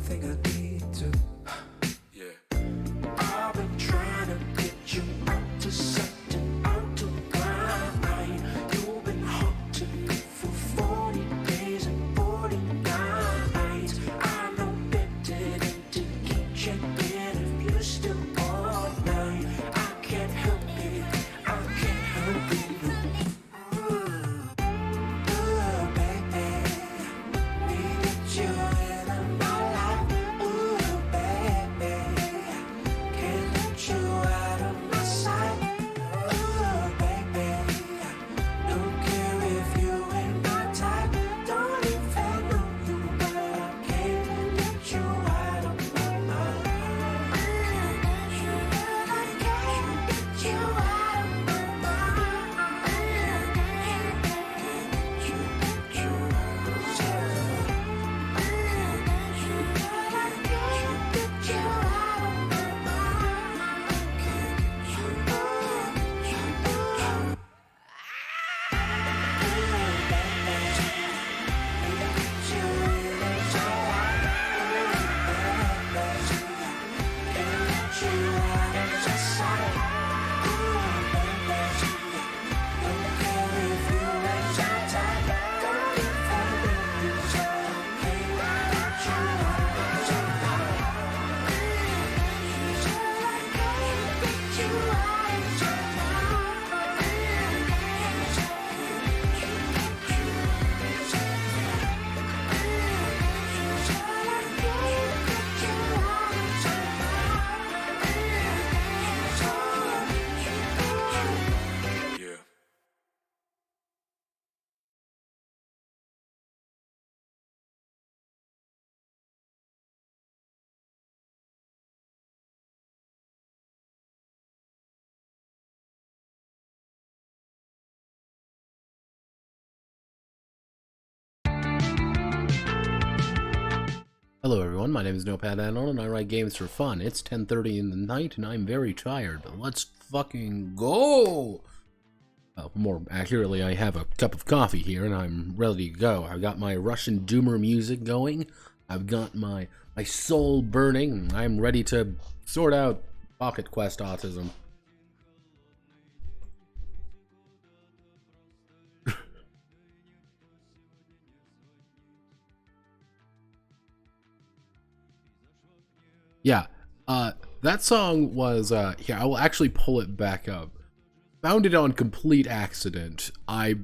everything I need to. Yeah. I've been trying to get you out to something out to grind. You've been haunting me for 40 days and 40 nights. I know better than to keep checking if you still all night. I can't help it, I can't help it. Hello everyone, my name is Notepad Anon and I write games for fun. It's 10:30 in the night and I'm very tired, but let's fucking go! Well, more accurately, I have a cup of coffee here and I'm ready to go. I've got my Russian doomer music going, I've got my soul burning, and I'm ready to sort out Pocket Quest autism. Yeah, that song was, here, I will actually pull it back up. Found it on complete accident. I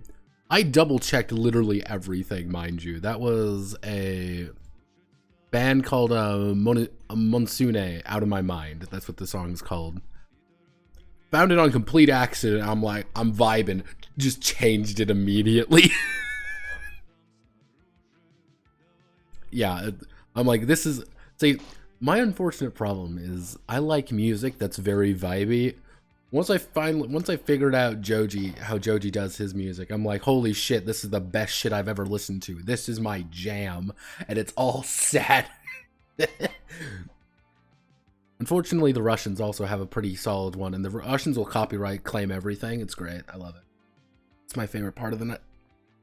double-checked literally everything, mind you. That was a band called, Monsune, Out of My Mind. That's what the song's called. Found it on complete accident, I'm like, I'm vibing. Just changed it immediately. Yeah, I'm like, this is, see, my unfortunate problem is I like music that's very vibey. Once I figured out how Joji does his music, I'm like, holy shit, this is the best shit I've ever listened to. This is my jam, and it's all sad. Unfortunately, the Russians also have a pretty solid one, and the Russians will copyright claim everything. It's great. I love it. It's my favorite part of the night.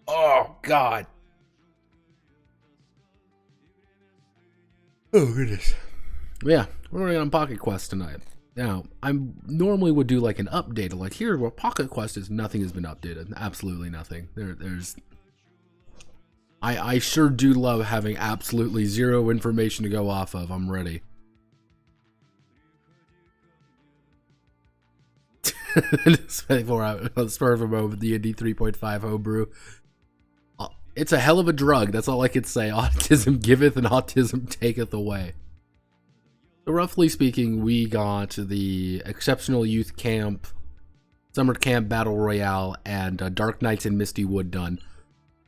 Oh, God. Oh, goodness. Yeah, we're going on Pocket Quest tonight. Now, I normally would do like an update, like here's what Pocket Quest is. Nothing has been updated. Absolutely nothing. I sure do love having absolutely zero information to go off of. I'm ready. 24 hours on the spur of a moment, the D 3.5 homebrew. It's a hell of a drug. That's all I could say. Autism giveth and autism taketh away. So roughly speaking, we got the Exceptional Youth Camp, Summer Camp Battle Royale, and Dark Knights and Misty Wood done.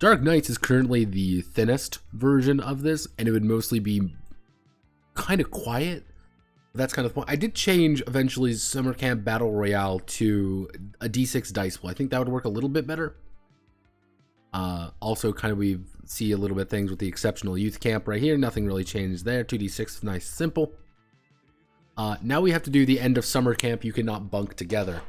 Dark Knights is currently the thinnest version of this, and it would mostly be kind of quiet. That's kind of the point. I did change eventually Summer Camp Battle Royale to a D6 dice pool. I think that would work a little bit better. Also, kind of we see a little bit things with the Exceptional Youth Camp right here. Nothing really changed there. 2d6, nice, simple. Now we have to do the end of summer camp. You cannot bunk together.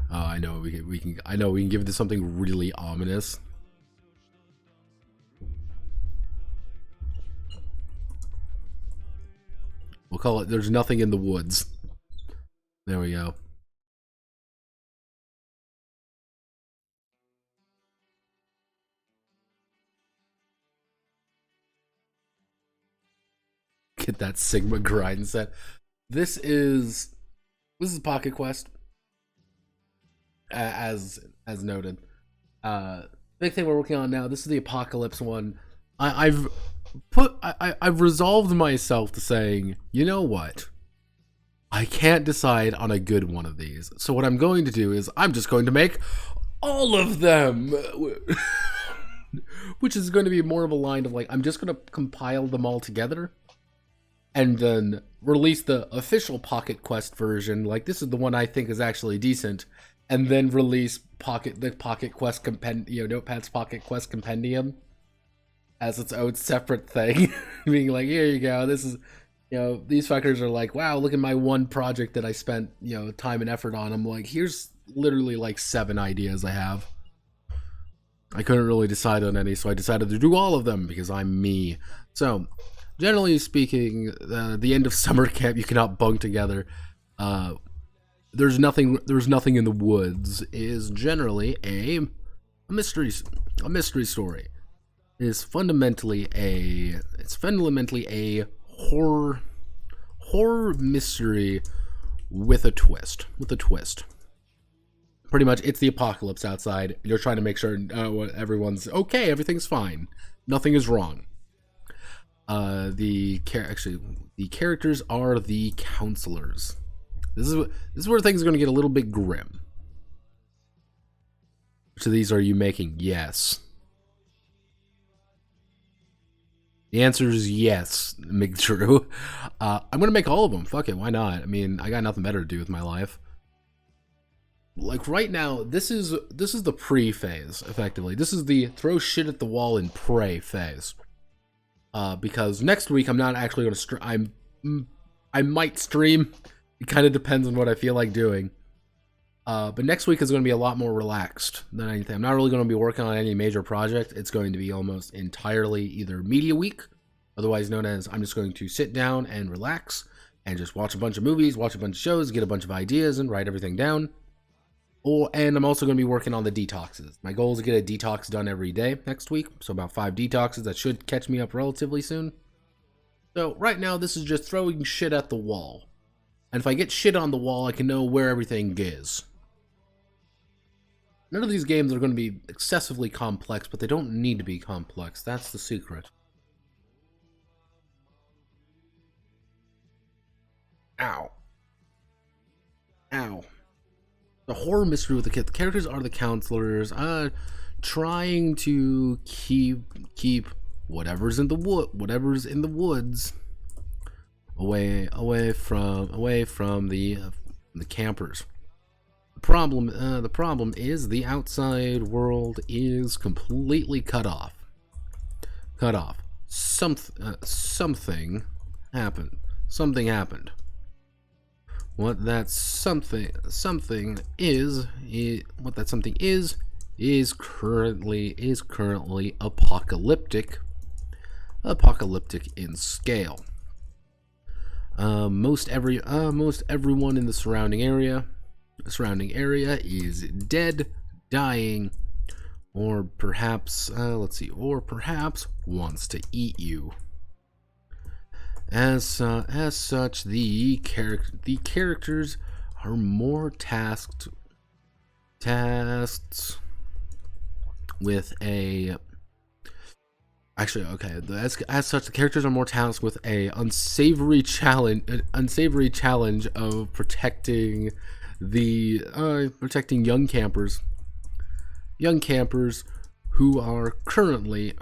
Oh, I know I know we can give this something really ominous. We'll call it "There's Nothing in the Woods." There we go. Get that Sigma grind set. This is Pocket Quest, as noted. Big thing we're working on now. This is the Apocalypse one. I've resolved myself to saying, you know what? I can't decide on a good one of these. So what I'm going to do is I'm just going to make all of them. Which is going to be more of a line of like, I'm just going to compile them all together and then release the official Pocket Quest version. Like, this is the one I think is actually decent. And then release the Pocket Quest compendium, Notepad's Pocket Quest compendium as its own separate thing. Being like, here you go. This is, these fuckers are like, wow, look at my one project that I spent, time and effort on. I'm like, here's literally like 7 ideas I have. I couldn't really decide on any, so I decided to do all of them because I'm me. So, generally speaking, the end of summer camp you cannot bunk together. There's nothing in the woods is generally a mystery story. It's fundamentally a horror mystery with a twist. Pretty much, it's the apocalypse outside. You're trying to make sure everyone's okay, everything's fine, nothing is wrong. The characters are the counselors. This is where things are going to get a little bit grim. So these are you making? Yes. The answer is yes, McDrew. I'm going to make all of them. Fuck it, why not? I mean, I got nothing better to do with my life. Like right now, this is the pre-phase, effectively. This is the throw shit at the wall and pray phase. Because next week I'm not actually going to stream. I might stream. It kind of depends on what I feel like doing. But next week is going to be a lot more relaxed than anything. I'm not really going to be working on any major project. It's going to be almost entirely either media week, otherwise known as I'm just going to sit down and relax and just watch a bunch of movies, watch a bunch of shows, get a bunch of ideas, and write everything down. And I'm also going to be working on the detoxes. My goal is to get a detox done every day next week. So about 5 detoxes. That should catch me up relatively soon. So right now, this is just throwing shit at the wall. And if I get shit on the wall, I can know where everything is. None of these games are going to be excessively complex, but they don't need to be complex. That's the secret. Ow. Ow. The horror mystery with the kid. The characters are the counselors, trying to keep whatever's in the woods away from the campers. The problem is the outside world is completely cut off. Something happened. What that something is currently apocalyptic in scale. Most everyone in the surrounding area is dead, dying, or perhaps wants to eat you. As such, the characters are more tasked with a. Actually, okay. As such, the characters are more tasked with a unsavory challenge of protecting young campers who are currently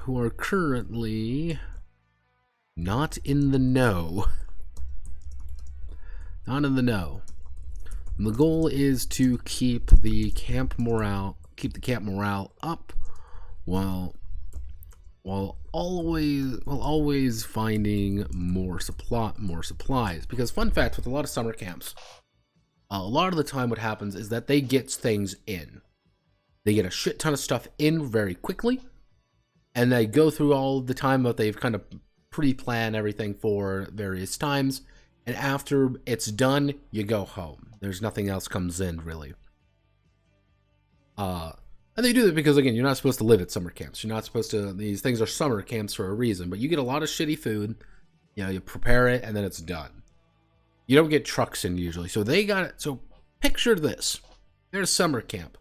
not in the know. And the goal is to keep the camp morale up while always finding more supplies. Because fun fact with a lot of summer camps, A lot of the time what happens is that they get things in. They get a shit ton of stuff in very quickly, and they go through all the time that they've kind of pre-planned everything for various times, and after it's done, you go home. There's nothing else comes in, really. And they do that because, again, you're not supposed to live at summer camps. You're not supposed to, these things are summer camps for a reason, but you get a lot of shitty food, you know, you prepare it, and then it's done. You don't get trucks in usually. So they got it. So picture this. There's summer camp.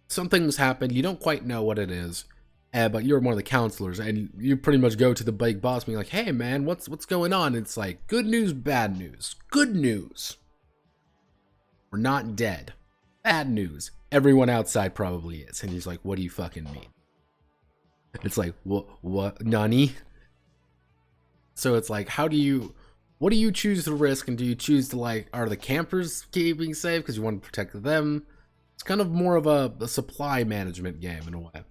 Something's happened. You don't quite know what it is, but you're one of the counselors, and you pretty much go to the big boss being like, hey, man, what's going on? And it's like, good news, bad news. Good news. We're not dead. Bad news. Everyone outside probably is. And he's like, what do you fucking mean? It's like, what, nani? So it's like, what do you choose to risk? And do you choose to, like, are the campers keeping safe because you want to protect them? It's kind of more of a supply management game in a way.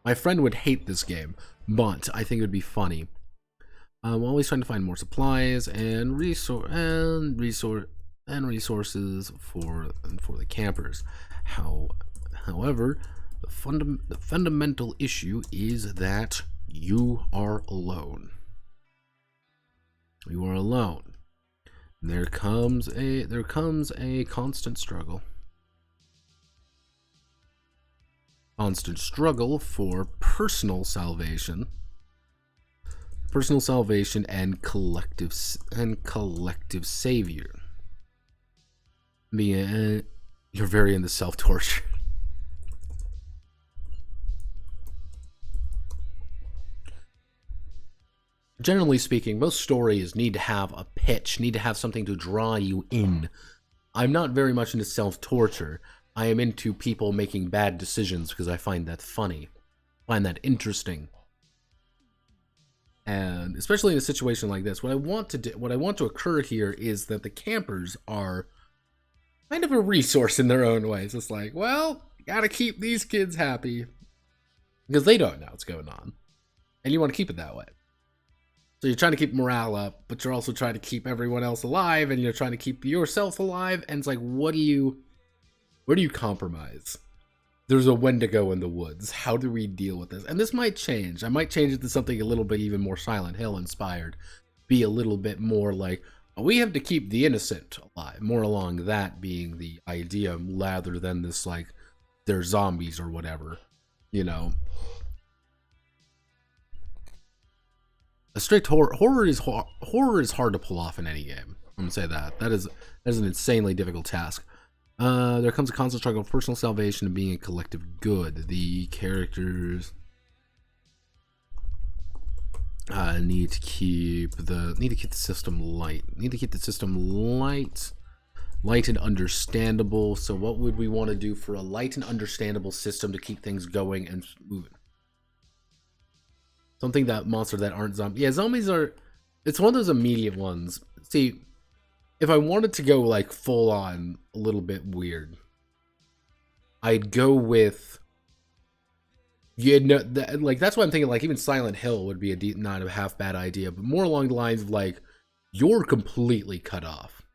My friend would hate this game, but I think it would be funny. I'm always trying to find more supplies and resources for the campers. However, the fundamental issue is that you are alone. You are alone. There comes a constant struggle. Constant struggle for personal salvation and collective savior. You're very into self-torture. Generally speaking, most stories need to have a pitch, need to have something to draw you in. I'm not very much into self-torture. I am into people making bad decisions because I find that funny. I find that interesting. And especially in a situation like this, what I want to occur here is that the campers are kind of a resource in their own ways. It's like, well, you gotta keep these kids happy because they don't know what's going on, and you want to keep it that way. So you're trying to keep morale up, but you're also trying to keep everyone else alive, and you're trying to keep yourself alive. And it's like, where do you compromise? There's a Wendigo in the woods. How do we deal with this? And this might change. I might change it to something a little bit even more Silent Hill inspired. Be a little bit more like, we have to keep the innocent alive. More along that being the idea rather than this, like, they're zombies or whatever. You know. A strict horror is hard to pull off in any game. I'm gonna say that. That is an insanely difficult task. There comes a constant struggle of personal salvation and being a collective good. The characters need to keep the system light. Need to keep the system light and understandable. So what would we want to do for a light and understandable system to keep things going and moving? Something that monsters that aren't zombies. Yeah, zombies are. It's one of those immediate ones. See, if I wanted to go like full on a little bit weird, I'd go with. Like that's what I'm thinking. Like even Silent Hill would be not a half bad idea, but more along the lines of like you're completely cut off.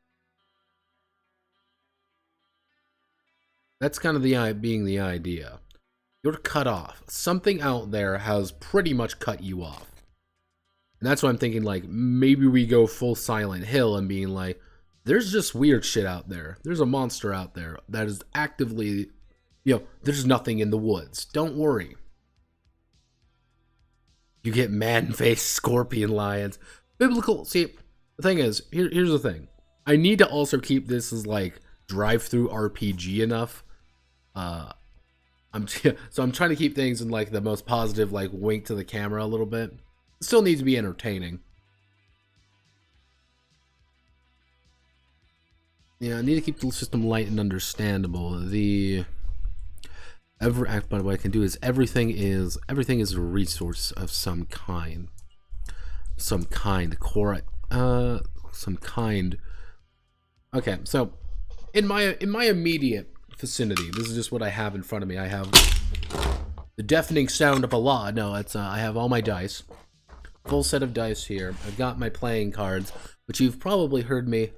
That's kind of being the idea. You're cut off. Something out there has pretty much cut you off. And that's what I'm thinking, like, maybe we go full Silent Hill and being like, there's just weird shit out there. There's a monster out there that is actively, there's nothing in the woods. Don't worry. You get man-faced scorpion lions. Biblical. See, the thing is, here's the thing. I need to also keep this as, like, DriveThruRPG enough. I'm trying to keep things in like the most positive, like wink to the camera a little bit. It still needs to be entertaining. Yeah, I need to keep the system light and understandable. By what I can do is everything is a resource of some kind. Okay, so in my immediate vicinity, this is just what I have in front of me. I have the deafening sound of a law. No, it's I have all my dice, full set of dice here. I've got my playing cards, which you've probably heard me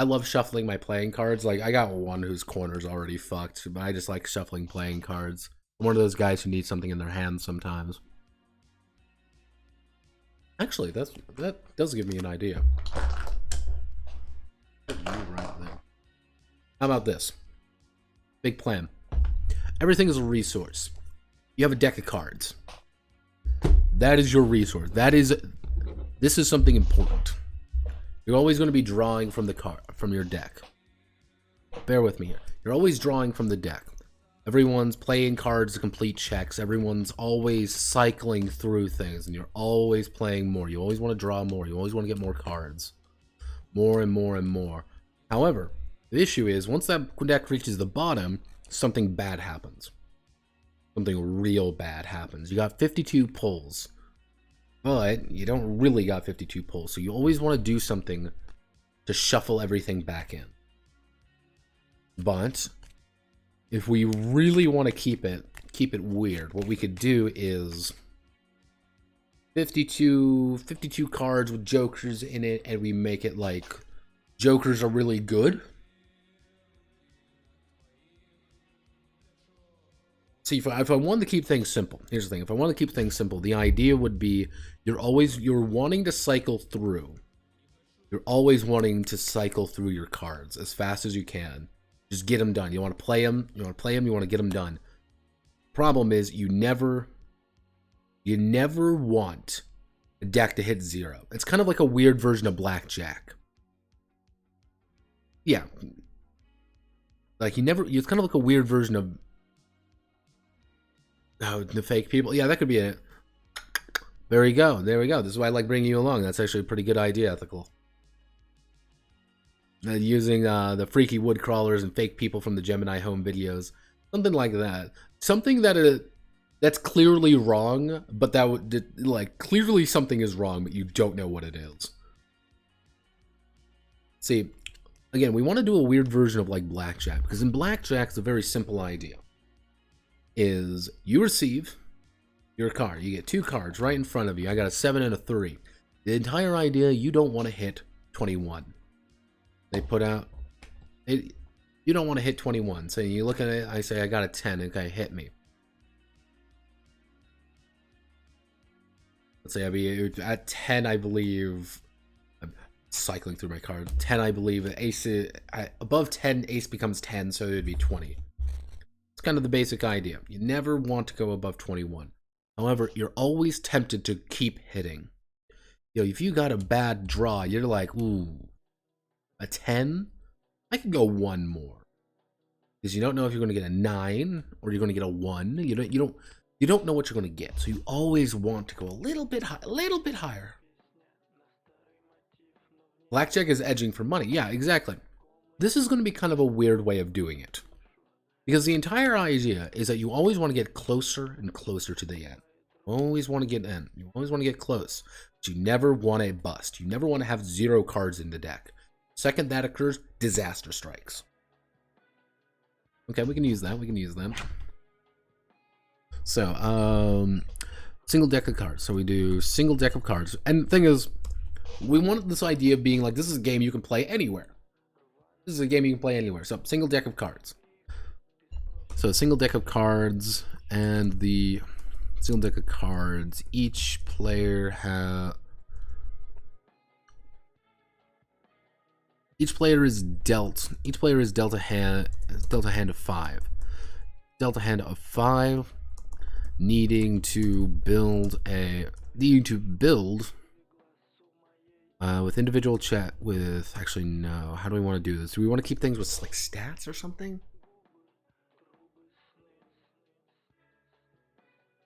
I love shuffling my playing cards. Like, I got one whose corner's already fucked, but I just like shuffling playing cards. I'm one of those guys who need something in their hands sometimes. Actually, that does give me an idea. Right there. How about this? Big plan. Everything is a resource. You have a deck of cards. That is your resource. This is something important. You're always going to be drawing from your deck. Bear with me here. You're always drawing from the deck. Everyone's playing cards to complete checks. Everyone's always cycling through things, and you're always playing more. You always want to draw more. You always want to get more cards. More and more and more. However, the issue is, once that deck reaches the bottom, something bad happens. Something real bad happens. You got 52 pulls, but you don't really got 52 pulls, so you always want to do something to shuffle everything back in. But if we really want to keep it weird, what we could do is 52 cards with jokers in it, and we make it like jokers are really good. See, if I wanted to keep things simple, here's the thing. If I want to keep things simple, the idea would be you're wanting to cycle through. You're always wanting to cycle through your cards as fast as you can. Just get them done. You want to play them. You want to get them done. Problem is, you never want a deck to hit 0. It's kind of like a weird version of blackjack. Yeah. Like it's kind of like a weird version of the fake people. Yeah, that could be it. There we go. This is why I like bringing you along. That's actually a pretty good idea, Ethical. Using the freaky wood crawlers and fake people from the Gemini home videos. Something like that. Something that's clearly wrong, but that would, like, clearly something is wrong, but you don't know what it is. See, again, we want to do a weird version of like blackjack, because in blackjack, it's a very simple idea. Is you receive your card. You get 2 cards right in front of you. I got a 7 and a 3. The entire idea, you don't want to hit 21. They put out it. You don't want to hit 21. So you look at it. I say I got a 10. Okay, hit me. Let's say I be at 10. I believe I'm cycling through my card. 10. I believe ace above 10. Ace becomes 10, so it would be 20. It's kind of the basic idea. You never want to go above 21. However, you're always tempted to keep hitting. You know, if you got a bad draw, you're like, ooh. A 10? I could go 1 more. Because you don't know if you're going to get a 9 or you're going to get a 1. You don't know what you're going to get. So you always want to go a little bit higher. Blackjack is edging for money. Yeah, exactly. This is going to be kind of a weird way of doing it. Because the entire idea is that you always want to get closer and closer to the end. You always want to get in. You always want to get close. But you never want a bust. You never want to have 0 cards in the deck. Second that occurs, disaster strikes. Okay, we can use that. So, single deck of cards. So we do single deck of cards. And the thing is, we wanted this idea of being like, this is a game you can play anywhere. So, single deck of cards. So, single deck of cards, and the single deck of cards, each player is dealt a hand of 5. Dealt a hand of 5, needing to build with individual chat with, actually no, how do we want to do this? Do we want to keep things with like stats or something?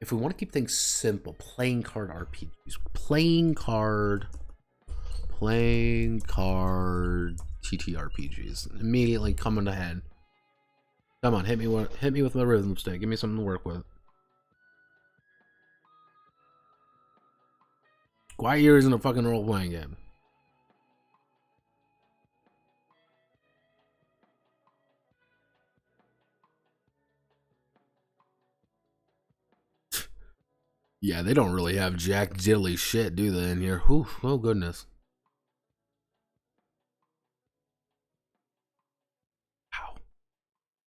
If we want to keep things simple, playing card RPGs, playing card TTRPGs, immediately coming ahead. Come on, hit me with my rhythm stick. Give me something to work with. Quiet Year isn't a fucking role-playing game. Yeah, they don't really have jack diddly shit, do they, in here? Whew, oh goodness.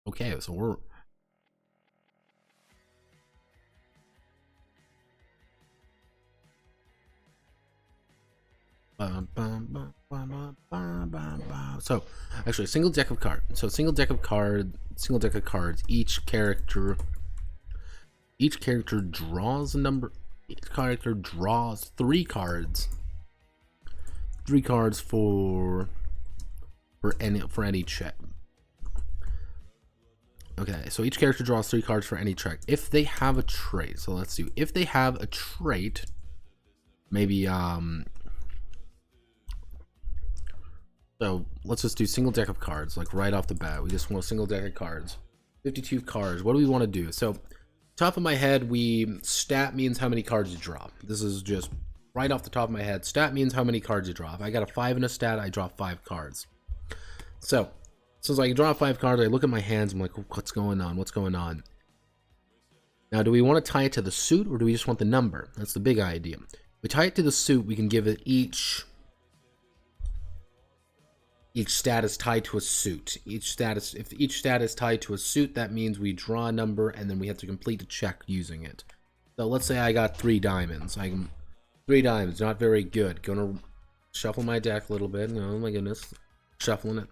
Okay, so we're... So, actually, a single deck of cards. So, single deck of cards. Each character draws a number. Each character draws 3 cards. 3 cards for any check. Okay, so each character draws 3 cards for any check. If they have a trait, so let's see. If they have a trait, maybe so let's just do single deck of cards, like right off the bat. We just want a single deck of cards. 52 cards. What do we want to do? So, top of my head, stat means how many cards you draw. This is just right off the top of my head. Stat means how many cards you draw. If I got a 5 in a stat, I draw 5 cards. So, since I draw 5 cards, I look at my hands. I'm like, what's going on? What's going on? Now, do we want to tie it to the suit, or do we just want the number? That's the big idea. If we tie it to the suit, we can give it each stat is tied to a suit. If each stat is tied to a suit, that means we draw a number and then we have to complete a check using it. So let's say I got 3 diamonds. 3 diamonds, not very good. Gonna shuffle my deck a little bit. Oh my goodness, shuffling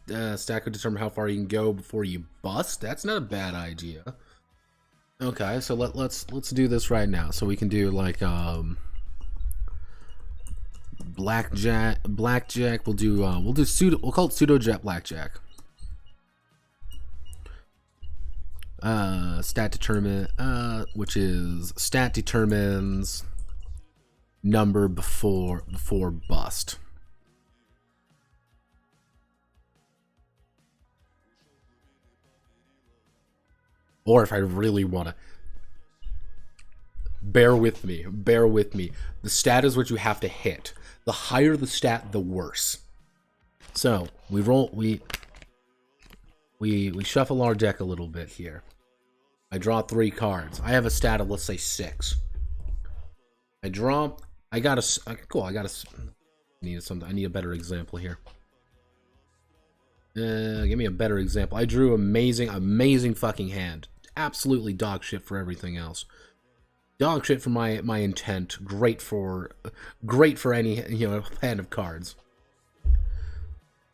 it. Stack would determine how far you can go before you bust. That's not a bad idea. Okay, so let's do this right now. So we can do like blackjack. We'll call it pseudo jet blackjack. Stat determines number before bust. Or if I really want to, bear with me. The stat is what you have to hit. The higher the stat, the worse. So we shuffle our deck a little bit here. I draw 3 cards. I have a stat of, let's say, 6. I need a better example here. Give me a better example. I drew amazing fucking hand. Absolutely dog shit for everything else. Dog shit for my intent. Great for any hand of cards.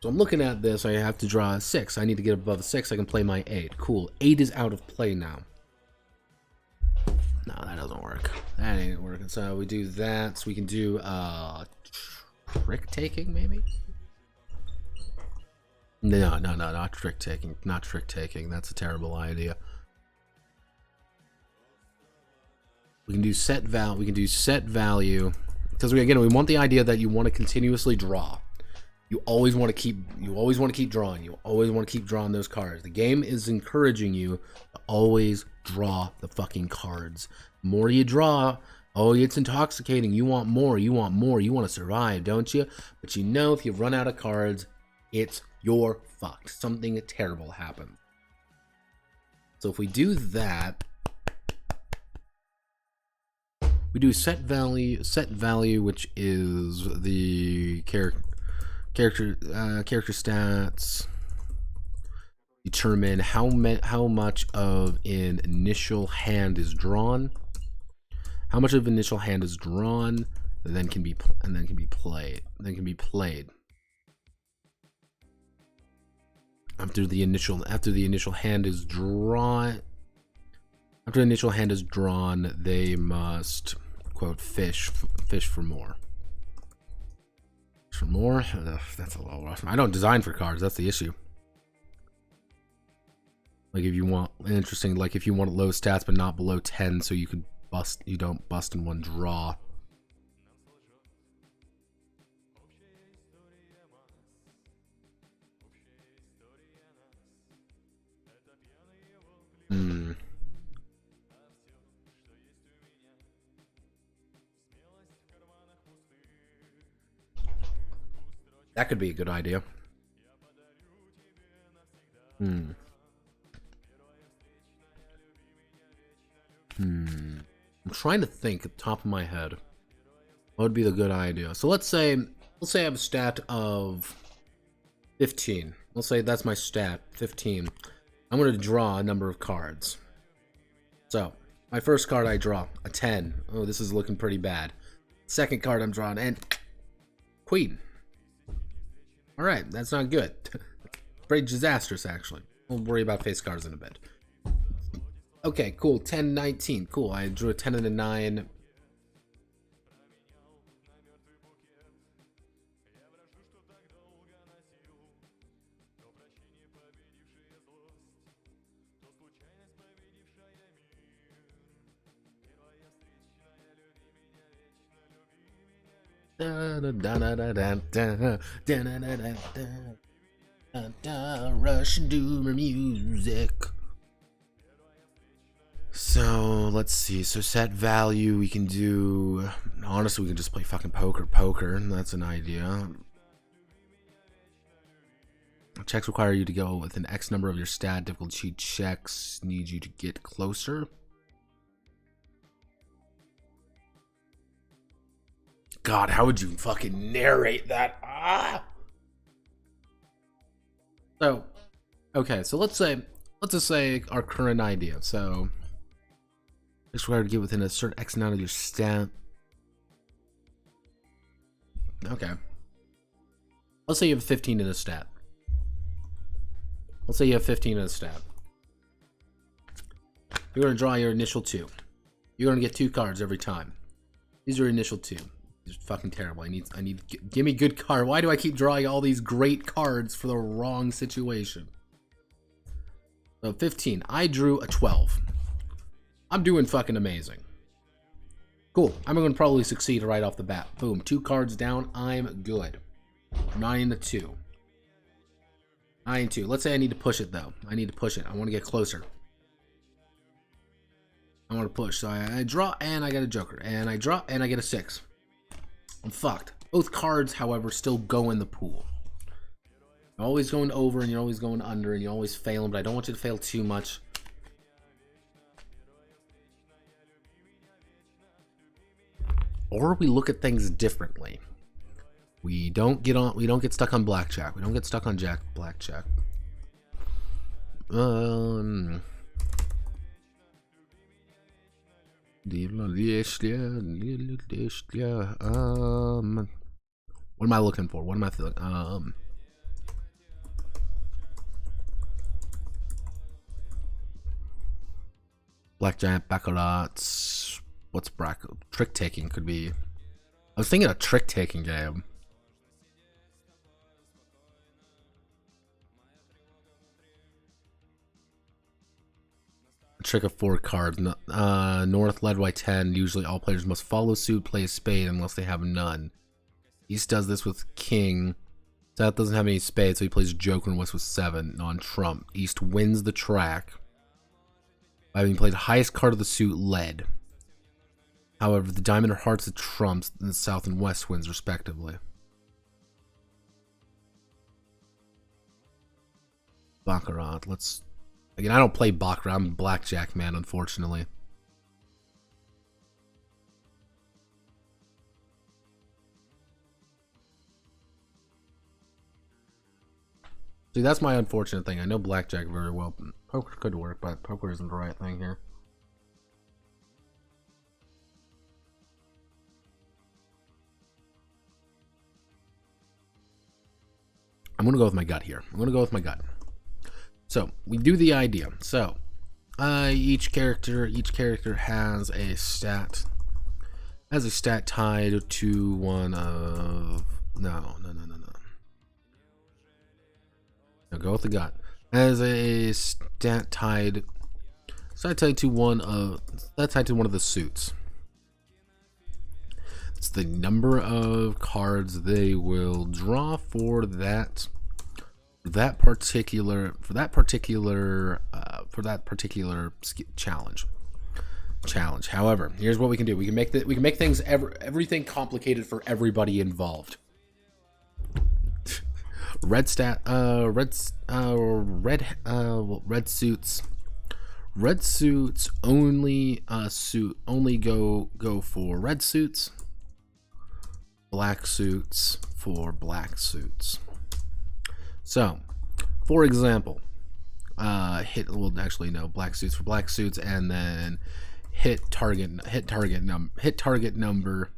So I'm looking at this. I have to draw a 6. I need to get above a 6. I can play my 8. Cool. 8 is out of play now. No, that doesn't work. That ain't working. So we do that. So we can do trick taking maybe. No, not trick taking. Not trick taking. That's a terrible idea. We can do set value because we want the idea that you want to continuously draw. You always want to keep drawing. You always want to keep drawing those cards. The game is encouraging you to always draw the fucking cards. The more you draw, it's intoxicating. You want more. You want to survive, don't you? But if you run out of cards, you're fucked. Something terrible happens. So if we do that, we do set value, which is the character stats. Determine how much of an initial hand is drawn. How much of initial hand is drawn, then can be played. After the initial hand is drawn. After the initial hand is drawn, they must, quote, fish for more. For more? That's a little rough. I don't design for cards. That's the issue. Like if you want low stats but not below 10, so you don't bust in one draw. That could be a good idea. I'm trying to think at the top of my head what would be the good idea. So let's say I have a stat of 15. Let's say that's my stat, 15. I'm going to draw a number of cards. So, my first card I draw, a 10. Oh, this is looking pretty bad. Second card I'm drawing, and Queen. Alright, that's not good. Pretty disastrous, actually. We'll worry about face cards in a bit. Okay, cool. 10, 19. Cool, I drew a 10 and a 9. Russian doomer music. So let's see. So set value we can do. Honestly, we can just play fucking poker. That's an idea. Checks require you to go with an X number of your stat. Difficulty checks need you to get closer. God, how would you fucking narrate that? Ah! So, okay, so let's just say our current idea. So, it's required to get within a certain X amount of your stat. Okay. Let's say you have 15 in a stat. Let's say you have 15 in a stat. You're going to draw your initial 2. You're going to get 2 cards every time. These are your initial 2. It's fucking terrible. I need give me good card. Why do I keep drawing all these great cards for the wrong situation? So 15. I drew a 12. I'm doing fucking amazing. Cool. I'm going to probably succeed right off the bat. Boom. 2 cards down. I'm good. 9 to 2. 9 to 2. Let's say I need to push it though. I need to push it. I want to get closer. I want to push. So I draw and I get a joker. And I draw and I get a 6. I'm fucked. Both cards, however, still go in the pool. You're always going over and you're always going under and you're always failing, but I don't want you to fail too much. Or we look at things differently. We don't get stuck on blackjack. We don't get stuck on blackjack. What am I looking for? What am I feeling? Blackjack, baccarat. What's trick taking could be. I was thinking a trick taking game. Trick of 4 cards. North led by 10. Usually all players must follow suit, play a spade unless they have none. East does this with king. South doesn't have any spades, so he plays joker and west with 7 on trump. East wins the track by having played the highest card of the suit, led. However, the diamond or hearts that trumps, and the south and west wins respectively. Baccarat. Let's. Again, I don't play baccarat. I'm a blackjack man, unfortunately. See, that's my unfortunate thing. I know blackjack very well. Poker could work, but poker isn't the right thing here. I'm gonna go with my gut here. I'm gonna go with my gut. So we do the idea. So each character has a stat. Has a stat tied to one of no. Now go with the gut. Has a stat tied to one of the suits. It's the number of cards they will draw for that particular challenge. However, here's what we can do. We can make things everything complicated for everybody involved. Red suits only go for red suits. Black suits for black suits. So, for example, black suits for black suits, and then hit target number.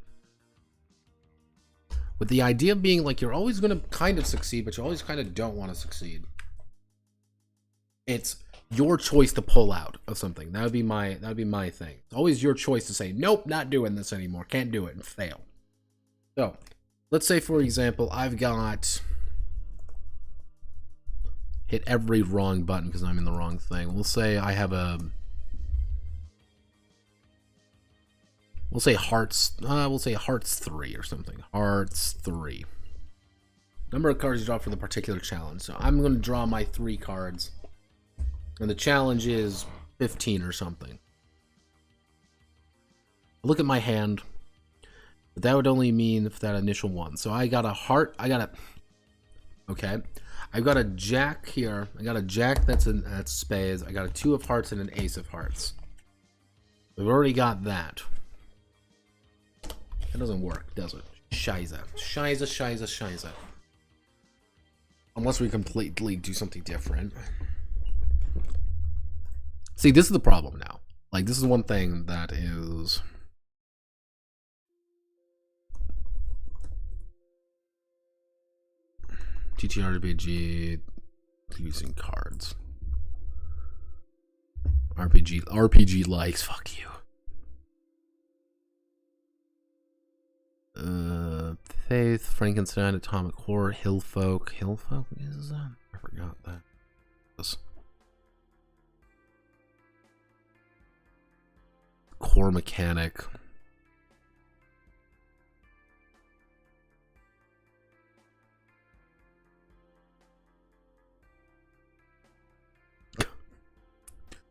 With the idea being like you're always going to kind of succeed, but you always kind of don't want to succeed. It's your choice to pull out of something. That would be my thing. It's always your choice to say, nope, not doing this anymore. Can't do it, and fail. So, let's say, for example, I've got hit every wrong button because I'm in the wrong thing. We'll say I have a... We'll say hearts 3 or something. Hearts 3. Number of cards you draw for the particular challenge. So I'm going to draw my 3 cards. And the challenge is 15 or something. Look at my hand. But that would only mean for that initial one. So I got a heart. Okay. I've got a jack here. I got a jack that's spades. I got a 2 of hearts and an ace of hearts. We've already got that. That doesn't work, does it? Shiza. Unless we completely do something different. See, this is the problem now. Like, this is one thing that is... TTRPG using cards. RPG likes, fuck you. Faith, Frankenstein, Atomic Horror, Hillfolk. Hillfolk is I forgot that. Core Mechanic.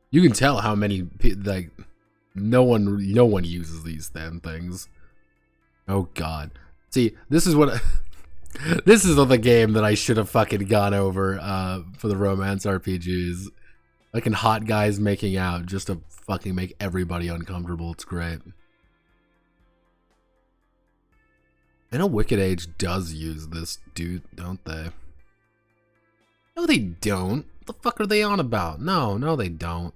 You can tell how many like no one uses these damn things. Oh god. See, this is what this is the game that I should have fucking gone over for the romance RPGs. Fucking hot guys making out just to fucking make everybody uncomfortable. It's great. I know Wicked Age does use this, dude, don't they? No, they don't. What the fuck are they on about? No, they don't.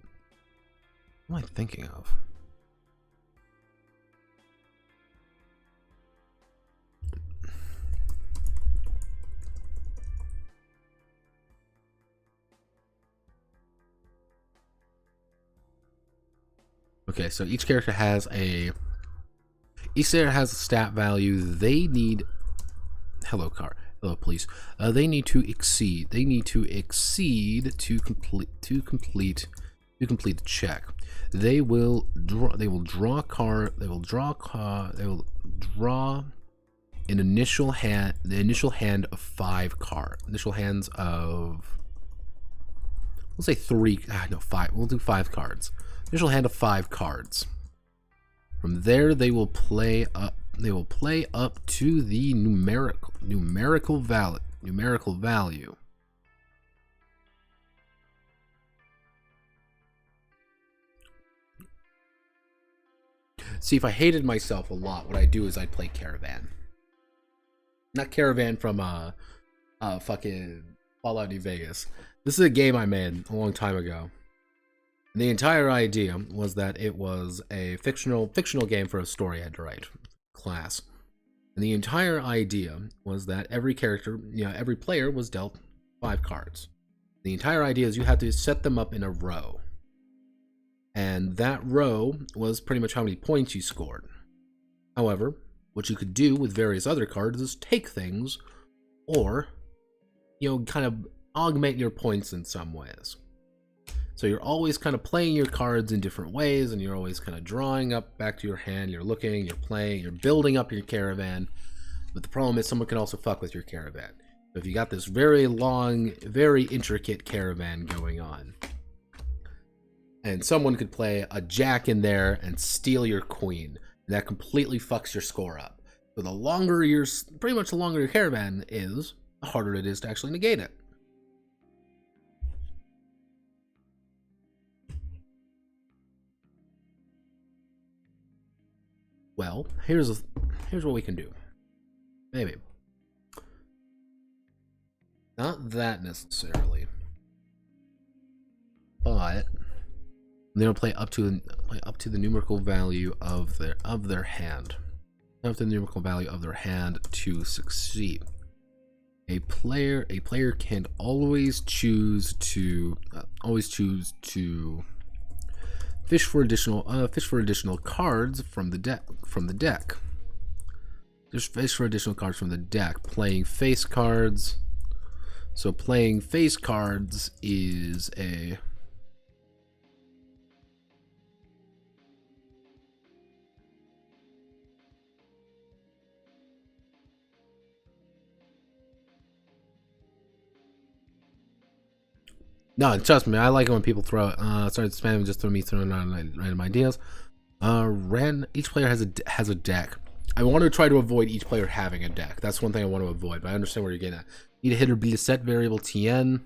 What am I thinking of? Okay, so each character has a stat value. They need hello police. They need to exceed to complete the check. They will draw an initial hand of 5 cards. Initial hands of, we'll say 3, no 5. We'll do 5 cards. Initial hand of 5 cards. From there, they will play up to the numerical value. See, if I hated myself a lot, what I'd do is I'd play Caravan. Not Caravan from fucking Fallout New Vegas. This is a game I made a long time ago. And the entire idea was that it was a fictional game for a story I had to write. Class. And the entire idea was that every character, every player was dealt 5 cards. The entire idea is you have to set them up in a row. And that row was pretty much how many points you scored. However, what you could do with various other cards is take things or, kind of augment your points in some ways. So you're always kind of playing your cards in different ways, and you're always kind of drawing up back to your hand. You're looking, you're playing, you're building up your caravan. But the problem is someone can also fuck with your caravan. So if you got this very long, very intricate caravan going on, and someone could play a jack in there and steal your queen, and that completely fucks your score up. So the longer your caravan is, the harder it is to actually negate it. Well, here's what we can do. Maybe. Not that necessarily, but they don't play up to the numerical value of their hand. Up to the numerical value of their hand to succeed. A player can always choose to fish for additional cards from the deck. Just fish for additional cards from the deck. Playing face cards. So playing face cards is a No, trust me, I like it when people start spamming, just throwing out random ideas. Each player has a deck. I want to try to avoid each player having a deck. That's one thing I want to avoid, but I understand where you're getting at. Need a hit or beat a set variable TN.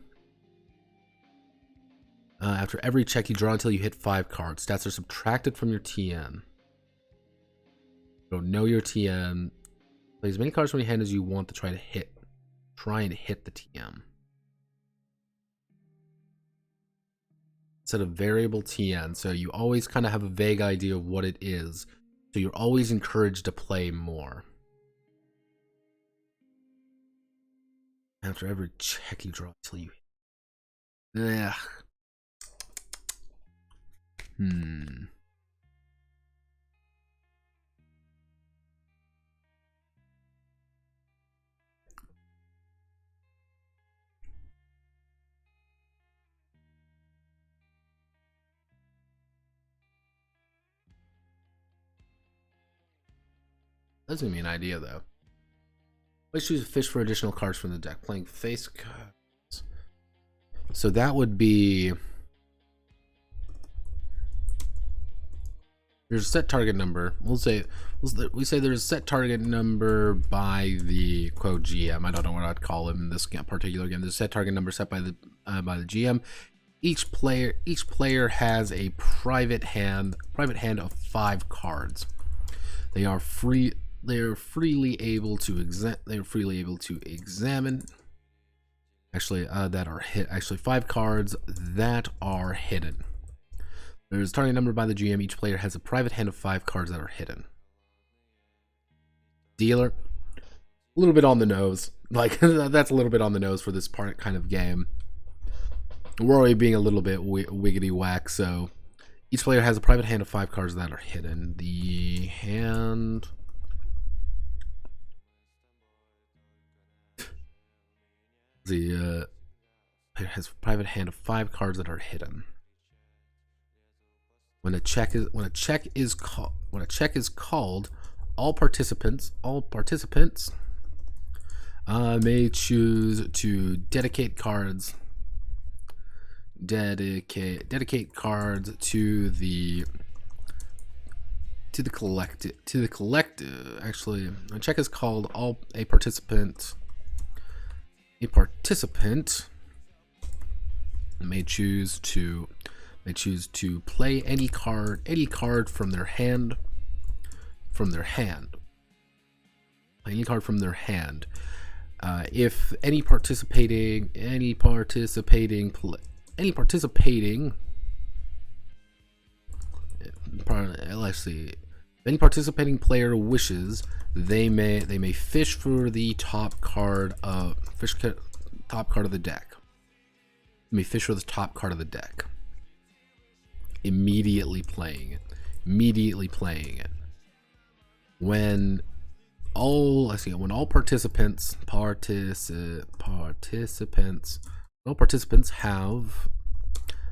After every check, you draw until you hit 5 cards. Stats are subtracted from your TN. Don't know your TN. Play as many cards from your hand as you want to try and hit the TM. Instead of variable TN, so you always kind of have a vague idea of what it is. So you're always encouraged to play more. After every check, you draw until you. Ugh. That's gonna be an idea, though. Let's choose a fish for additional cards from the deck. Playing face cards. So that would be. There's a set target number. We say there's a set target number by the quote GM. I don't know what I'd call him in this particular game. There's a set target number set by the GM. Each player has a private hand of 5 cards. They are freely able to examine. Actually, that are hit. Actually, 5 cards that are hidden. There's a target number by the GM. Each player has a private hand of 5 cards that are hidden. Dealer, a little bit on the nose. Like that's a little bit on the nose for this kind of game. We're already being a little bit wiggity whack. So each player has a private hand of 5 cards that are hidden. The hand. The player has a private hand of 5 cards that are hidden. When a check is called, all participants may choose to dedicate cards to the collective. Actually, when a check is called, a participant may choose to play any card from their hand. If any participating player wishes, they may fish for the top card of the deck. May fish for the top card of the deck. Immediately playing it. When all participants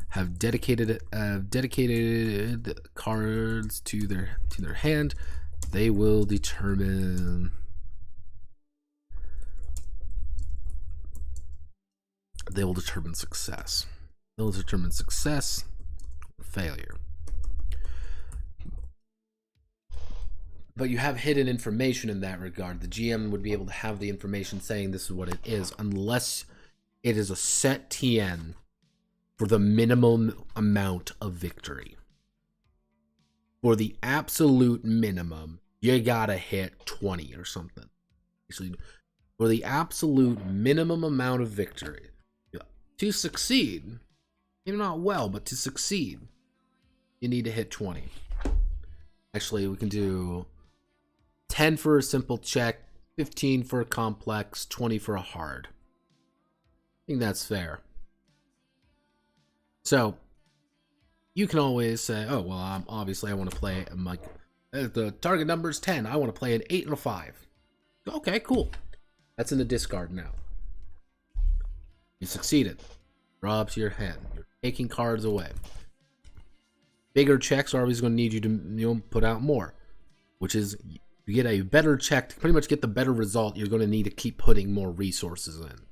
have dedicated cards to their hand, they will determine success. They'll determine success or failure. But you have hidden information in that regard. The GM would be able to have the information saying this is what it is, unless it is a set TN for the minimum amount of victory. For the absolute minimum, you gotta hit 20 or something. Actually, for the absolute minimum amount of victory. To succeed, maybe not well, but to succeed, you need to hit 20. Actually, we can do 10 for a simple check, 15 for a complex, 20 for a hard. I think that's fair. So, you can always say, oh, well, obviously I want to play, I'm like, the target number is 10. I want to play an 8 and a 5. Okay, cool. That's in the discard now. You succeeded. Draw up to your hand. You're taking cards away. Bigger checks are always going to need you to put out more, which is you get a better check to pretty much get the better result. You're going to need to keep putting more resources in.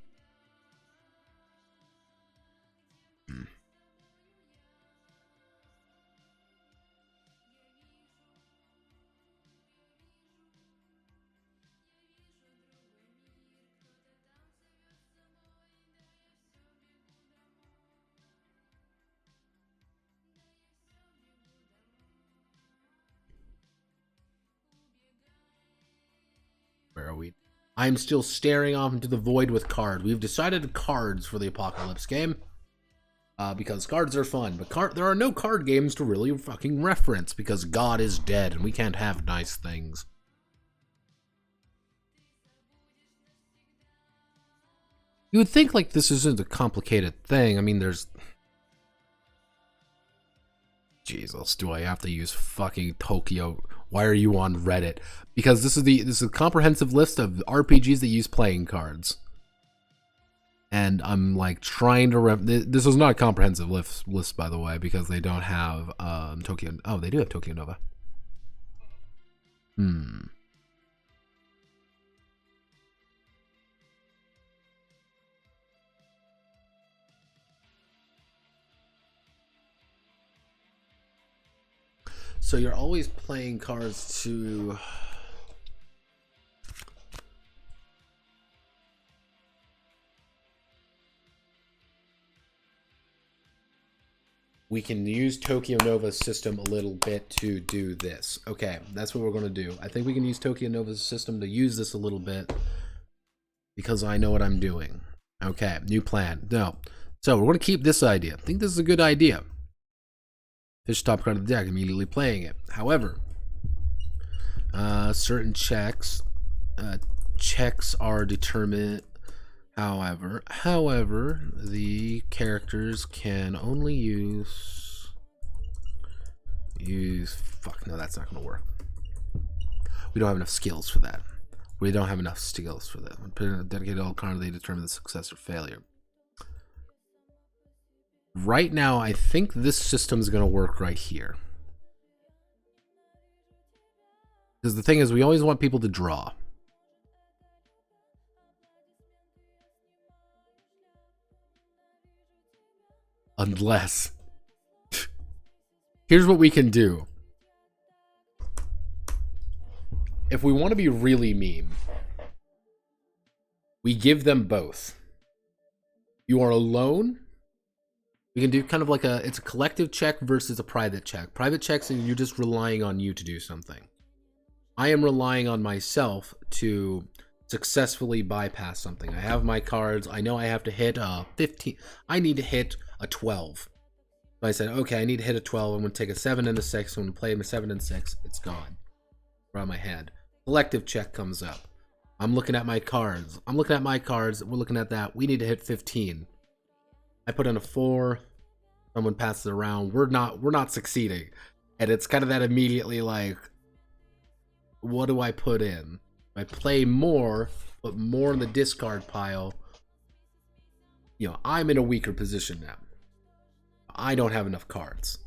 Where are we? I'm still staring off into the void with cards. We've decided cards for the Apocalypse game. Because cards are fun. But there are no card games to really fucking reference because God is dead and we can't have nice things. You would think like this isn't a complicated thing. I mean, there's... Jesus, do I have to use fucking Tokyo? Why are you on Reddit? Because this is a comprehensive list of RPGs that use playing cards. And I'm like trying to this is not a comprehensive list, by the way, because they don't have Tokyo. Oh, they do have Tokyo Nova. So you're always playing cards to... We can use Tokyo Nova's system a little bit to do this. Okay, that's what we're going to do. I think we can use Tokyo Nova's system to use this a little bit because I know what I'm doing. Okay, new plan. No. So we're going to keep this idea. I think this is a good idea. Fish top card of the deck, immediately playing it. However, certain checks are determined. However, the characters can only use. Fuck no, that's not gonna work. We don't have enough skills for that. We don't have enough skills for that. When dedicated all cards, they determine the success or failure. Right now, I think this system is going to work right here. Because the thing is, we always want people to draw. Unless... Here's what we can do. If we want to be really mean, we give them both. You are alone... We can do kind of like it's a collective check versus a private check. Private checks, and you're just relying on you to do something. I am relying on myself to successfully bypass something. I have my cards. I know I have to hit 15. I need to hit a 12. So I said, okay, I need to hit a 12. I'm going to take a 7 and a 6. I'm going to play a 7 and 6. It's gone. Around my head. Collective check comes up. I'm looking at my cards. We're looking at that. We need to hit 15. I put in a 4. Someone passes it around. We're not succeeding. And it's kind of that immediately like, what do I put in? I play more, put more in the discard pile. I'm in a weaker position now. I don't have enough cards.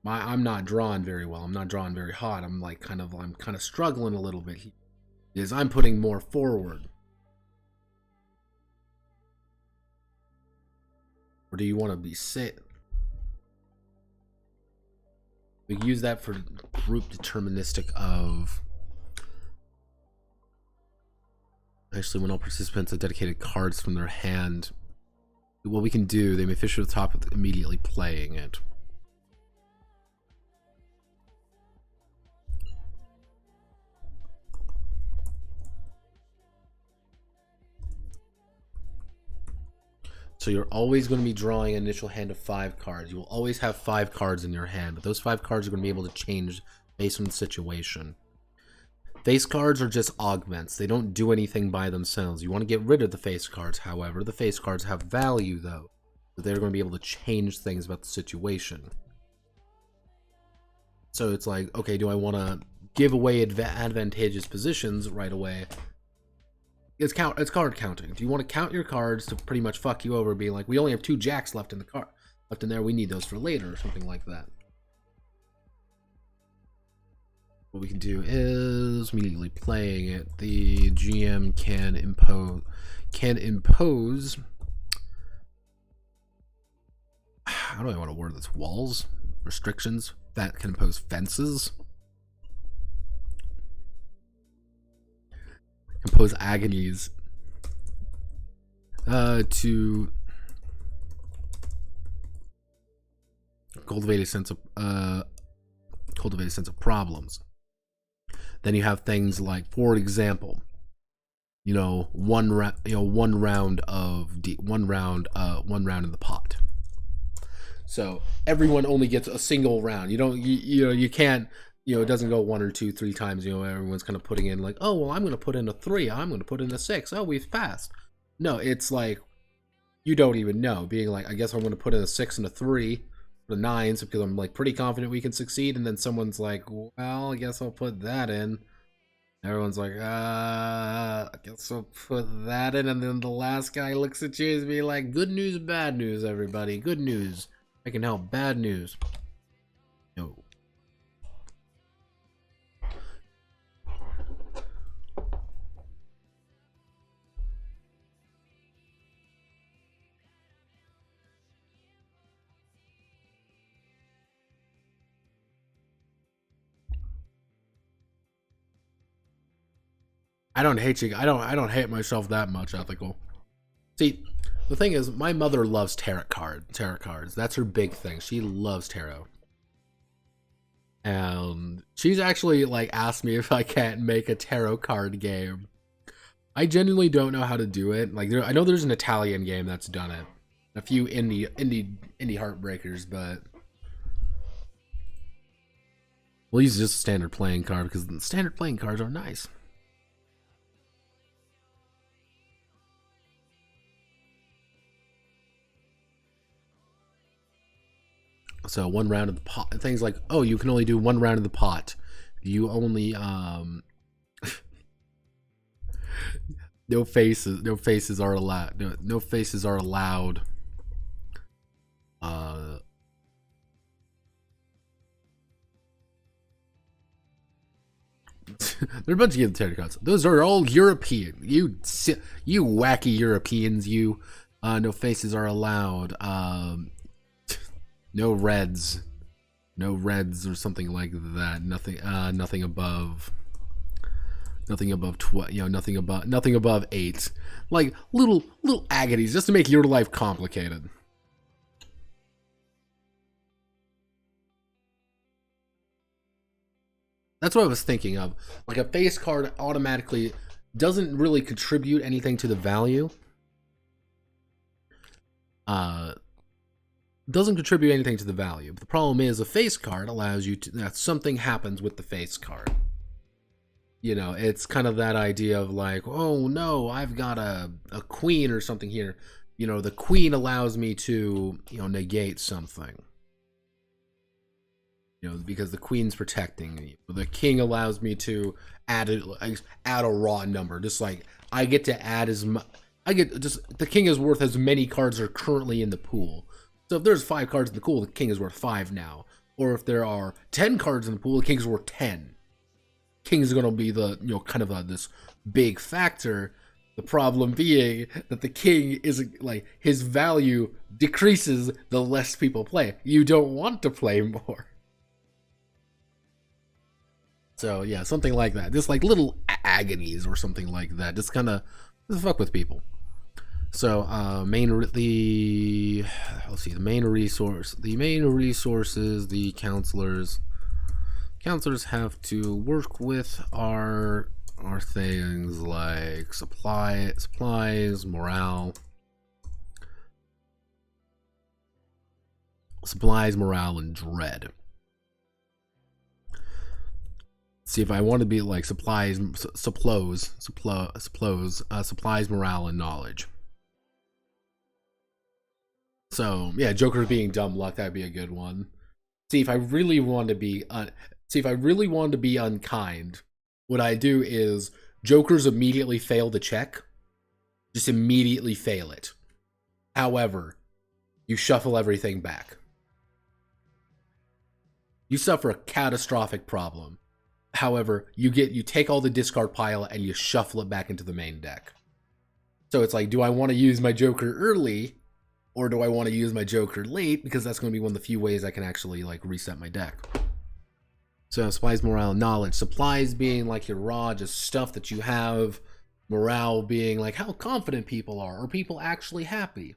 I'm not drawing very well. I'm not drawing very hot. I'm kind of struggling a little bit here. Because I'm putting more forward. Or do you want to be sit? We can use that for group deterministic of... Actually, when all participants have dedicated cards from their hand, what we can do, they may fish to the top with immediately playing it. So you're always going to be drawing an initial hand of 5 cards. You will always have 5 cards in your hand, but those 5 cards are going to be able to change based on the situation. Face cards are just augments. They don't do anything by themselves. You want to get rid of the face cards, however. The face cards have value, though. So they're going to be able to change things about the situation. So it's like, okay, do I want to give away advantageous positions right away? It's card counting. Do you want to count your cards to pretty much fuck you over, being like, we only have 2 jacks left in the card, left in there, we need those for later, or something like that. What we can do is immediately playing it. The GM can impose. How do I want to word this? Walls, restrictions that can impose fences, impose agonies to cultivate a sense of problems. Then you have things like, for example, one round in the pot. So everyone only gets a single round. You can't, it doesn't go 1 or 2, 3 times. Everyone's kind of putting in like, oh, well, I'm going to put in a 3. I'm going to put in a 6. Oh, we've passed. No, it's like, you don't even know. Being like, I guess I'm going to put in a 6 and a 3. The 9s because I'm like pretty confident we can succeed, and then someone's like, well, I guess I'll put that in. Everyone's like, I guess I'll put that in, and then the last guy looks at you and be like, good news, bad news, everybody. Good news, I can help. Bad news, no. I don't hate you. I don't hate myself that much, Ethical. See, the thing is, my mother loves tarot cards. That's her big thing. She loves tarot. And she's actually like asked me if I can't make a tarot card game. I genuinely don't know how to do it. Like, I know there's an Italian game that's done it. A few indie heartbreakers, but we'll use just a standard playing card because the standard playing cards are nice. So 1 round of the pot, things like, oh, you can only do 1 round of the pot. You only no faces are allowed. No faces are allowed. There are a bunch of tarot cards. Those are all European. You wacky Europeans. No faces are allowed. No reds or something like that. Nothing above 12. Nothing above 8. Like little agonies just to make your life complicated. That's what I was thinking of. Like a face card automatically doesn't really contribute anything to the value. Doesn't contribute anything to the value. But the problem is a face card allows you to, that something happens with the face card. It's kind of that idea of like, oh no, I've got a queen or something here. The queen allows me to, negate something. Because the queen's protecting me. The king allows me to add a raw number. Just like I get to add the king is worth as many cards are currently in the pool. So if there's 5 cards in the pool, the king is worth 5 now. Or if there are 10 cards in the pool, the king is worth 10. King is going to be the, kind of this big factor. The problem being that the king is like, his value decreases the less people play. You don't want to play more. So yeah, something like that. Just like little agonies or something like that. Just kind of fuck with people. So the main resources, the counselors have to work with our things like supplies, morale, supplies, morale, and dread. See if I want to be like supplies, morale, and knowledge. So yeah, Joker being dumb luck, that'd be a good one. See if I really want to be unkind, what I do is Jokers immediately fail the check. Just immediately fail it. However, you shuffle everything back. You suffer a catastrophic problem. However, you take all the discard pile and you shuffle it back into the main deck. So it's like, do I want to use my Joker early, or do I want to use my Joker late? Because that's going to be one of the few ways I can actually like reset my deck. So supplies, morale, knowledge. Supplies being like your raw, just stuff that you have. Morale being like how confident people are. Are people actually happy?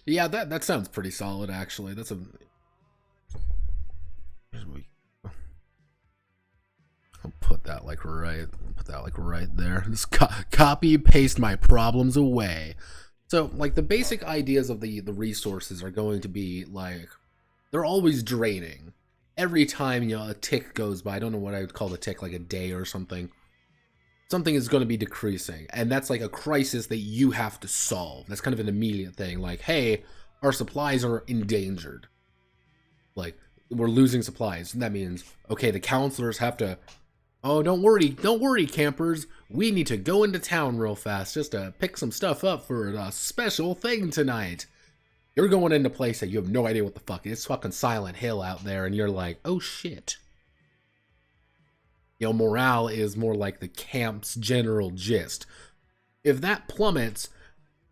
Yeah, that sounds pretty solid actually. That's a... I'll put that like right there. Just copy paste my problems away. So like the basic ideas of the resources are going to be like, they're always draining. Every time a tick goes by, I don't know what I would call the tick, like a day or something. Something is going to be decreasing, and that's like a crisis that you have to solve. That's kind of an immediate thing. Like, hey, our supplies are endangered. Like, we're losing supplies. And that means, okay, the counselors have to, oh, don't worry, campers. We need to go into town real fast just to pick some stuff up for a special thing tonight. You're going into a place that you have no idea what the fuck. It's fucking Silent Hill out there, and you're like, oh shit. Morale is more like the camp's general gist. If that plummets,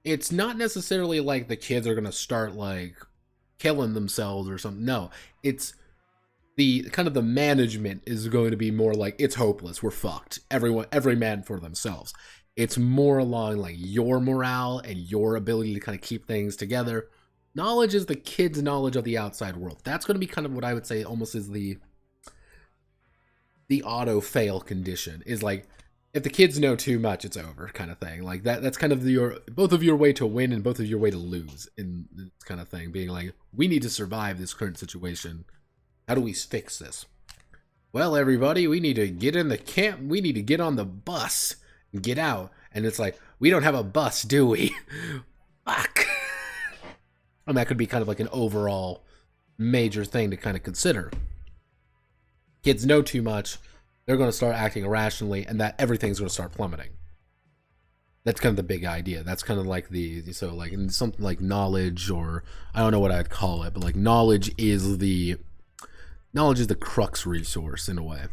it's not necessarily like the kids are going to start like killing themselves or something. No, it's the kind of the management is going to be more like, it's hopeless, we're fucked. Every man for themselves. It's more along like your morale and your ability to kind of keep things together. Knowledge is the kids' knowledge of the outside world. That's going to be kind of what I would say almost is the auto fail condition, is like, if the kids know too much, it's over kind of thing. Like that's kind of both of your way to win and both of your way to lose in this kind of thing, being like, we need to survive this current situation. How do we fix this? Well, everybody, we need to get in the camp. We need to get on the bus and get out. And it's like, we don't have a bus, do we? Fuck. And that could be kind of like an overall major thing to kind of consider. Kids know too much, they're going to start acting irrationally, and that everything's going to start plummeting. That's kind of the big idea. That's kind of like so like in something like knowledge, or I don't know what I'd call it, but like knowledge is the crux resource in a way.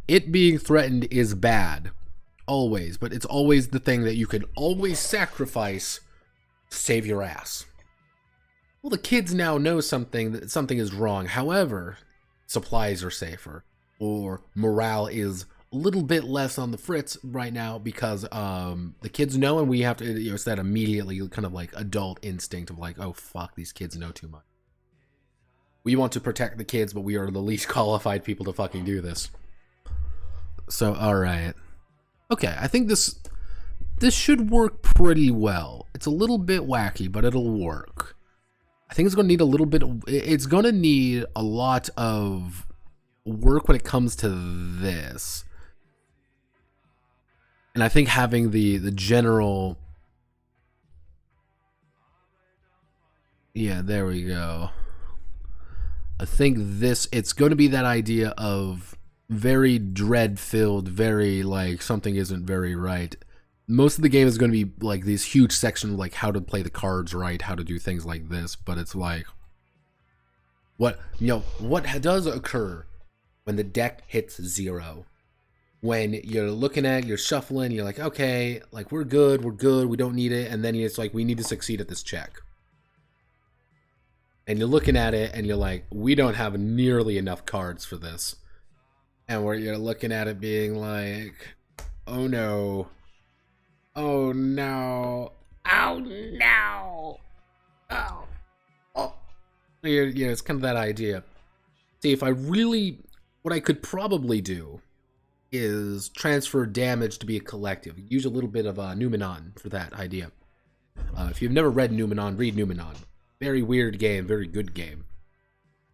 It being threatened is bad, always, but it's always the thing that you can always sacrifice to save your ass. Well, the kids now know that something is wrong. However, supplies are safer, or morale is a little bit less on the fritz right now because the kids know, and we have to. It's that immediately kind of like adult instinct of like, oh fuck, these kids know too much. We want to protect the kids, but we are the least qualified people to fucking do this. So, all right, okay, I think this should work pretty well. It's a little bit wacky, but it'll work. I think it's going to need it's going to need a lot of work when it comes to this. And I think having the general... Yeah, there we go. I think it's going to be that idea of very dread-filled, very like something isn't very right. Most of the game is going to be like these huge sections like how to play the cards right, how to do things like this, but it's like what does occur when the deck hits 0? When you're looking at, you're shuffling, you're like, okay, like we're good, we don't need it, and then it's like, we need to succeed at this check. And you're looking at it and you're like, we don't have nearly enough cards for this. And where you're looking at it being like, oh no. Oh no. Oh no. Oh. Oh. Yeah, it's kind of that idea. See, if I really, what I could probably do is transfer damage to be a collective. Use a little bit of Numenon for that idea. If you've never read Numenon, read Numenon. Very weird game, very good game.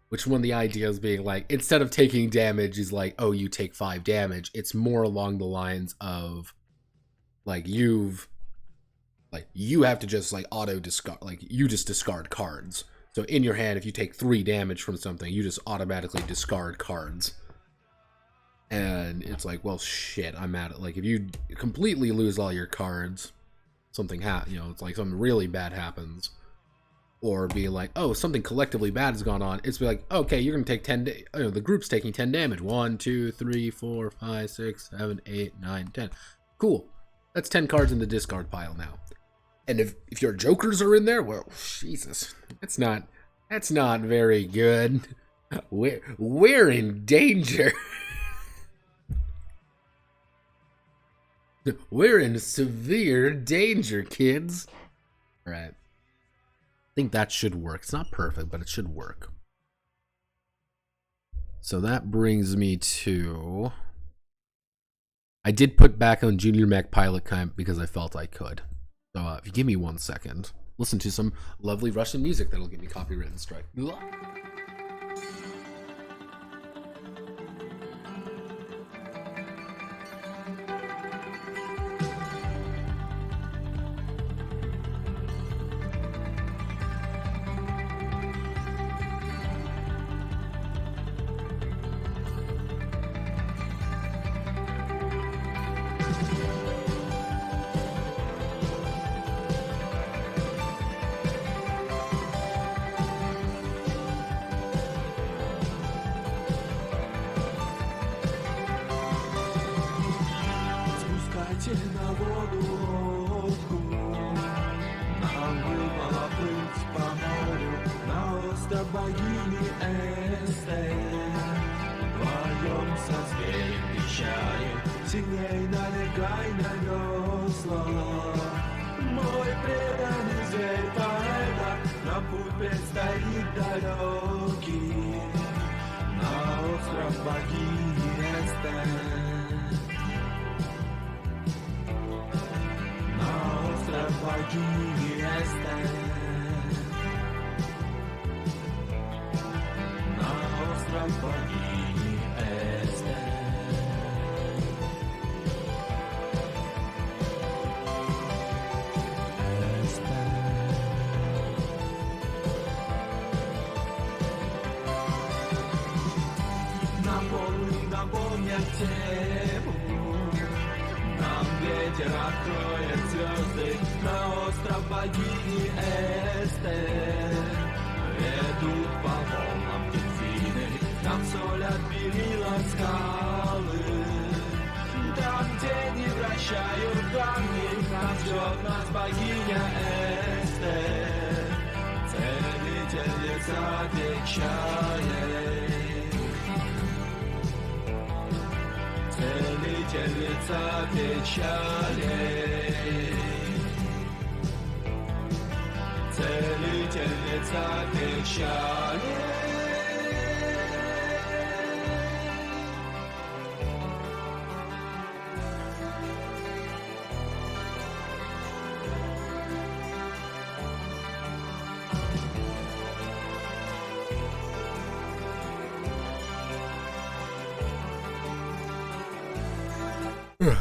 Which one of the ideas being like, instead of taking damage is like, oh, you take 5 damage. It's more along the lines of, like, you have to just like auto discard, like you just discard cards. So in your hand, if you take 3 damage from something, you just automatically discard cards. And it's like, well, shit, I'm at it. Like, if you completely lose all your cards, something it's like something really bad happens. Or be like, oh, something collectively bad has gone on. It's be like, okay, you're gonna take 10. The group's taking 10 damage. 1, 2, 3, 4, 5, 6, 7, 8, 9, 10. Cool. That's 10 cards in the discard pile now. And if your jokers are in there, well, Jesus, that's not very good. We're in danger. We're in severe danger, kids. All right. I think that should work. It's not perfect, but it should work. So that brings me to... I did put back on Junior Mech Pilot Camp because I felt I could. So if you give me 1 second, listen to some lovely Russian music that'll give me copyright strike. Спускайте на воду лодку. Нам выпало плыть по морю на остров богини Эстер. Вдвоем со зверем печалью сильней налегай на весла. Мой преданный зверь поэта, нам путь предстоит далекий на остров богини Эстер. Богини Эстер, на остров богини Эстер. Наполнят тему. Нам ветер откроет звезды на остров богини Эстер. Ведут по волнам дельфины, там солят перила скалы. Там, где не прощают камни, там ждет нас богиня Эстер. Целительница печали. Целительница печали. Целительница печали.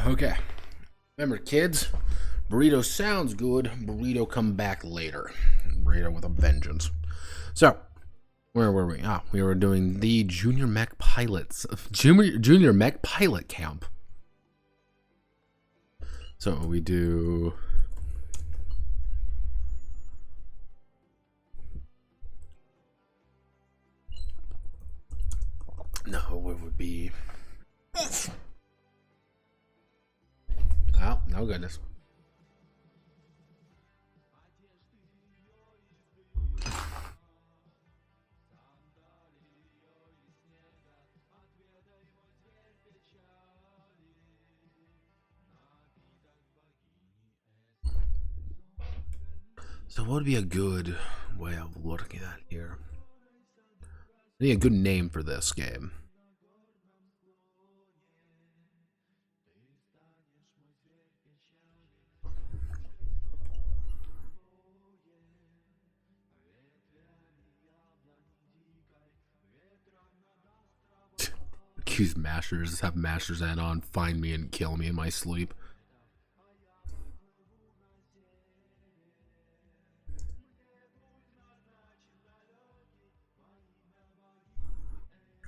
Okay. Remember, kids, burrito sounds good. Burrito come back later. Burrito with a vengeance. So, where were we? We were doing the Junior Mech Pilots. Junior Mech Pilot Camp. So we do... No, it would be... Oh, no goodness. So what would be a good way of looking at here? I need a good name for this game. Accuse Masters, have Masters add on, find me and kill me in my sleep.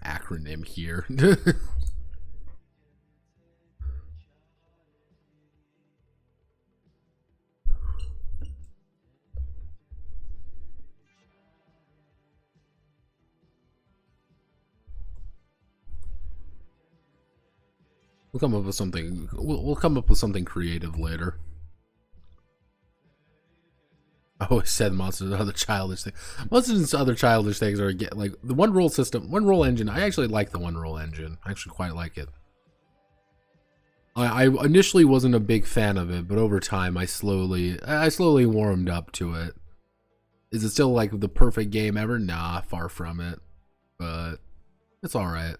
Acronym here. We'll come up with something. We'll come up with something creative later. I always said monsters and other childish things. Monsters and other childish things are like the one roll system, one roll engine. I actually like the one roll engine. I actually quite like it. I initially wasn't a big fan of it, but over time I slowly warmed up to it. Is it still like the perfect game ever? Nah, far from it. But it's all right.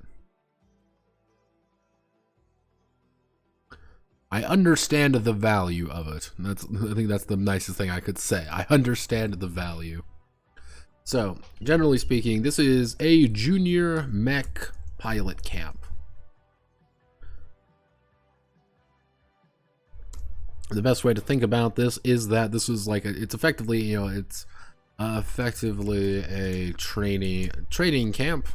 I understand the value of it. I think that's the nicest thing I could say. I understand the value. So, generally speaking, this is a junior mech pilot camp. The best way to think about this is that this is like it's effectively, you know, it's effectively a training camp.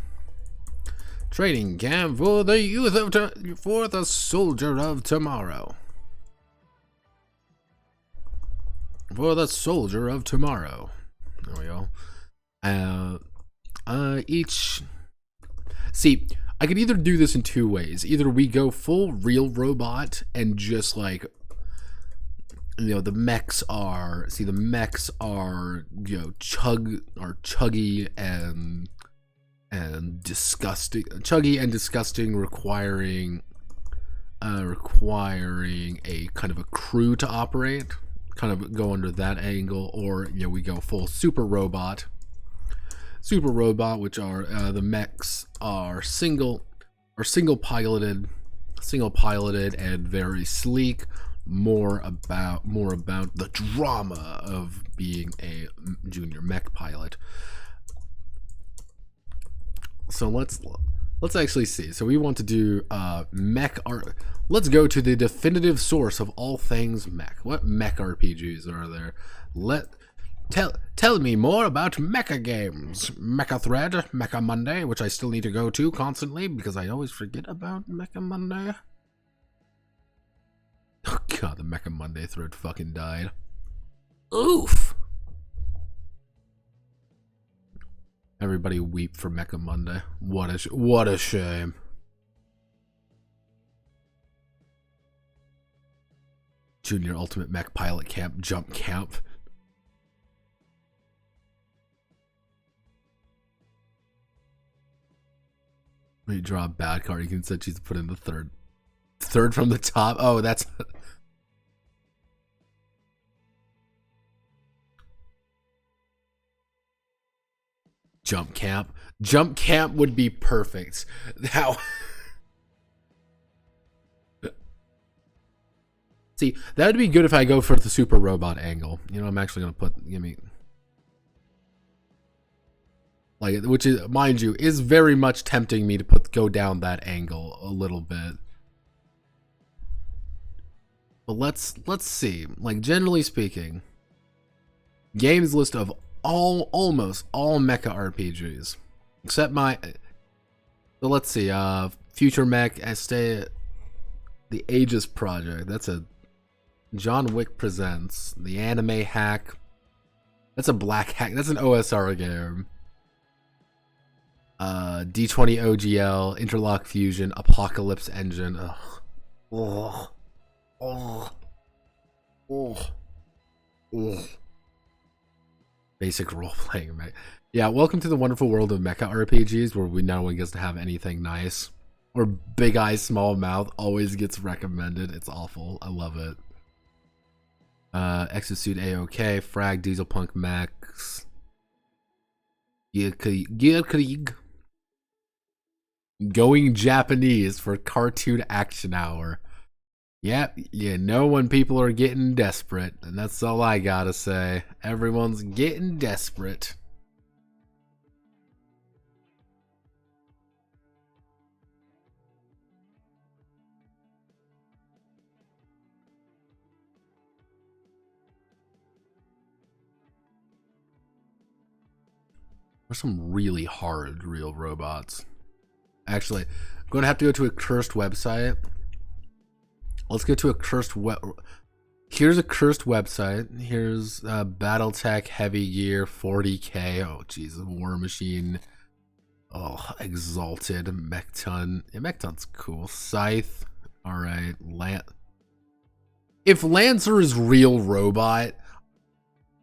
Training camp for the youth of for the soldier of tomorrow. For the soldier of tomorrow. There we go. See, I could either do this in two ways. Either we go full real robot and just like, you know, the mechs are, you know, chuggy and disgusting, requiring a kind of a crew to operate, kind of go under that angle, or you know, we go full super robot, which are the mechs are single piloted and very sleek, more about the drama of being a junior mech pilot. So let's actually see. So we want to do mech art. Let's go to the definitive source of all things mech. What mech RPGs are there? Tell me more about mecha games. Mecha Thread, Mecha Monday, which I still need to go to constantly because I always forget about Mecha Monday. Oh god, the Mecha Monday thread fucking died. Oof. Everybody weep for Mecha Monday. What a shame. Junior Ultimate Mech Pilot Camp Jump Camp. When you draw a bad card, you can set she's put in the third from the top. Oh, that's Jump Camp. Jump Camp would be perfect. How? See, that would be good if I go for the super robot angle. You know, I'm actually gonna like, which is, mind you, is very much tempting me to go down that angle a little bit. But let's see. Like, generally speaking, games list of almost all mecha RPGs, except so let's see, Future Mech, the Aegis Project. That's a John Wick Presents, the Anime Hack. That's a black hack. That's an OSR game. D20 OGL, Interlock Fusion, Apocalypse Engine. Ugh. Oh. Oh. Oh. Oh. Basic role-playing, mate. Yeah, welcome to the wonderful world of mecha RPGs, where no one gets to have anything nice. Or Big Eyes, Small Mouth always gets recommended. It's awful. I love it. Exosuit AOK, Frag, Dieselpunk Max, Gearkrieg, Going Japanese for Cartoon Action Hour. Yep, you know when people are getting desperate, and that's all I gotta say. Everyone's getting desperate. There's some really hard real robots. Actually, I'm going to have to go to a cursed website. Let's go to a cursed Here's a cursed website. Here's BattleTech Heavy Gear 40K. Oh, Jesus. War Machine. Oh, Exalted. Mechton. Yeah, Mechton's cool. Scythe. Alright. If Lancer is real robot,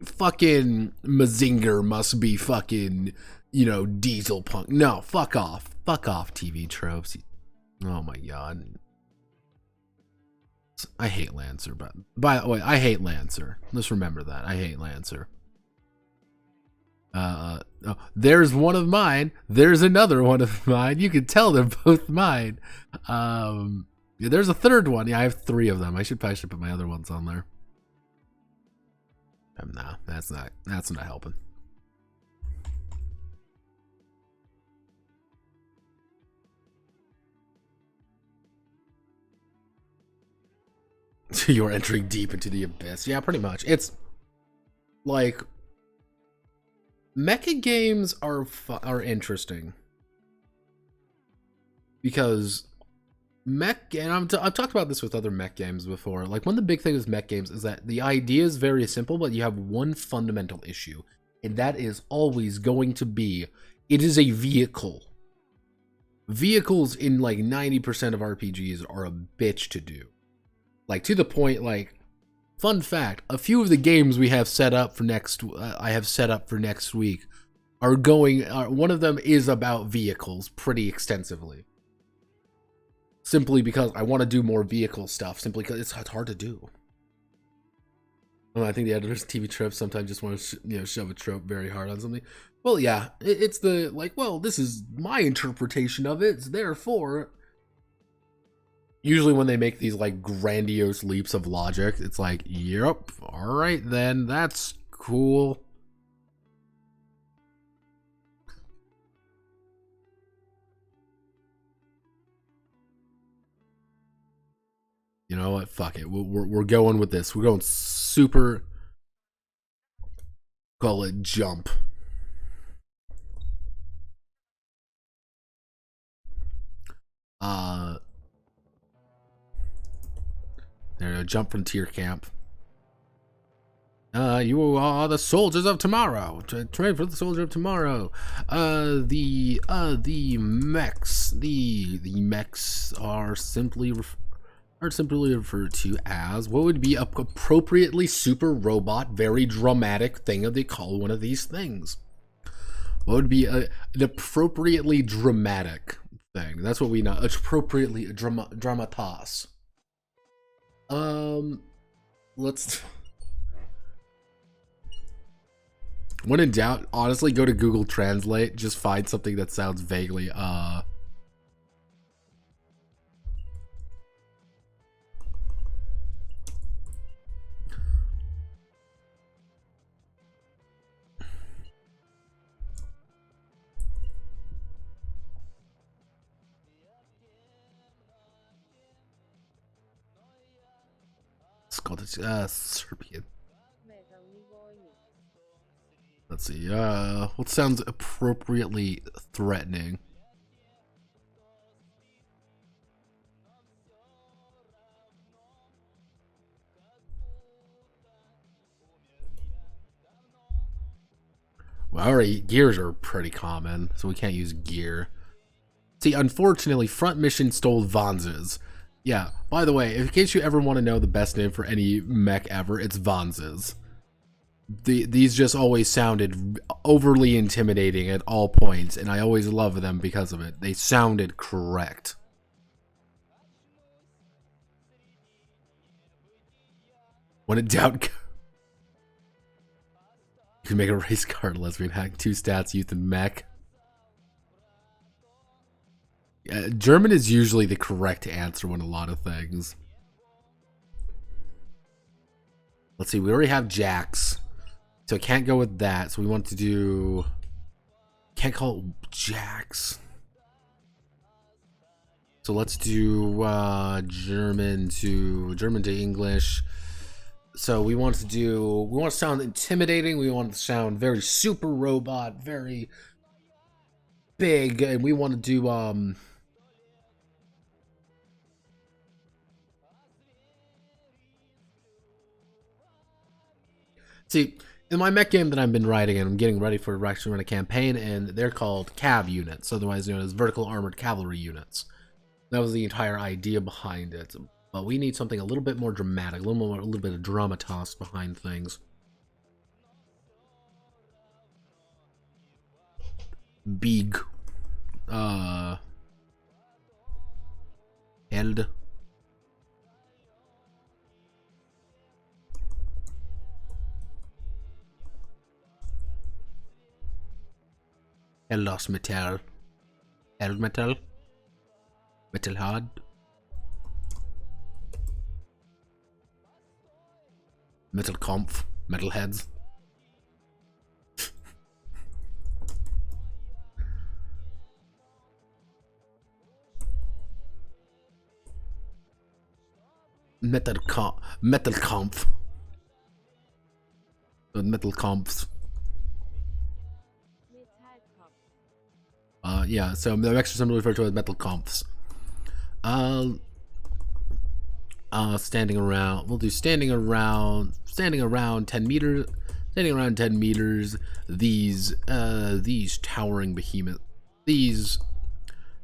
fucking Mazinger must be fucking, Diesel Punk. No, fuck off. Fuck off, TV tropes. Oh my god. I hate Lancer, but by the way, I hate Lancer. Let's remember that. I hate Lancer. Oh, there's one of mine. There's another one of mine. You can tell they're both mine. Yeah, there's a third one. Yeah, I have 3 of them. I should probably put my other ones on there. Nah, that's not helping. You're entering deep into the abyss. Yeah, pretty much. It's like mecha games are interesting because and I've talked about this with other mech games before. Like, one of the big things with mech games is that the idea is very simple, but you have one fundamental issue, and that is always going to be it is a vehicle. Vehicles in like 90% of RPGs are a bitch to do. Like, to the point, like, fun fact, a few of the games we have set up for I have set up for next week are one of them is about vehicles pretty extensively. Simply because I want to do more vehicle stuff, simply because it's hard to do. And I think the editors of TV tropes sometimes just want to, shove a trope very hard on something. Well, yeah, it's the, like, well, this is my interpretation of it, it's therefore... Usually when they make these like grandiose leaps of logic, it's like, yep, all right then, that's cool. You know what? Fuck it. We're going with this. We're going super. Call it jump. There, jump frontier camp. You are the soldiers of tomorrow. Train for the soldier of tomorrow. The mechs. The mechs are simply referred to as what would be a appropriately super robot, very dramatic thing that they call one of these things. What would be an appropriately dramatic thing? That's what we know. Appropriately dramatas. Let's. When in doubt, honestly, go to Google Translate. Just find something that sounds vaguely, It's called Serbian. Let's see. What sounds appropriately threatening? Well, already gears are pretty common, so we can't use gear. See, unfortunately, Front Mission stole Vanzes. Yeah, by the way, in case you ever want to know the best name for any mech ever, it's Vanzes. These just always sounded overly intimidating at all points, and I always love them because of it. They sounded correct. When in doubt, you can make a race car lesbian hack 2 stats, youth, and mech. German is usually the correct answer on a lot of things. Let's see, we already have Jax, so I can't go with that. So we want to do... Can't call it Jax. So let's do German to English. So we want to sound intimidating. We want to sound very super robot, very big, and we want to do see, in my mech game that I've been writing, and I'm getting ready for actually run a campaign, and they're called cav units, otherwise known as vertical armored cavalry units. That was the entire idea behind it. But we need something a little bit more dramatic, a little bit of dramatas behind things. Big. Held. Eldos Metall. Eld Metal. Metal Hard. Metal Kampf. Metalheads. Metal Kampf. Metal Kampfs. Yeah, so the extra symbol referred to as Metal Kampfs. Standing around. We'll do standing around 10 meters. Standing around 10 meters. These towering behemoth. These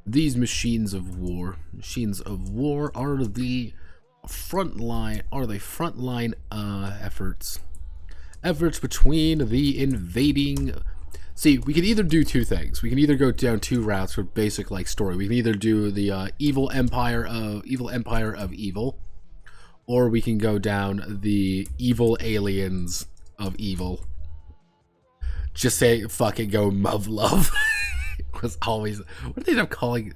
machines of war. Machines of war are the frontline efforts. Efforts between the invading. See, we can either do two things. We can either go down two routes for basic like story. We can either do the evil empire of evil, or we can go down the evil aliens of evil. Just say fucking go Muv Love. It was always, what did they end up calling?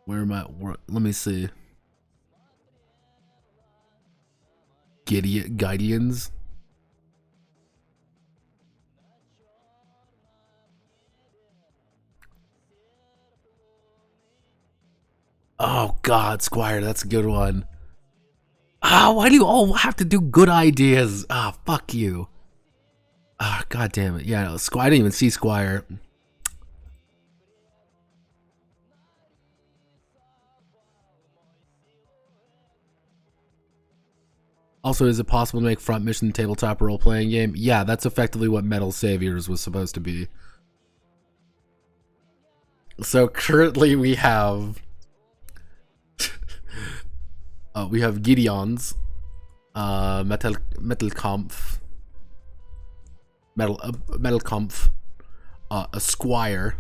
Where am I? Let me see. Guardians. Oh God, Squire, that's a good one. Ah, why do you all have to do good ideas? Ah, fuck you. Ah, God damn it. Yeah, no, Squire. I didn't even see Squire. Also, is it possible to make Front Mission tabletop role-playing game? Yeah, that's effectively what Metal Saviors was supposed to be. So currently we have Gideons, Metal Kampf, a Squire.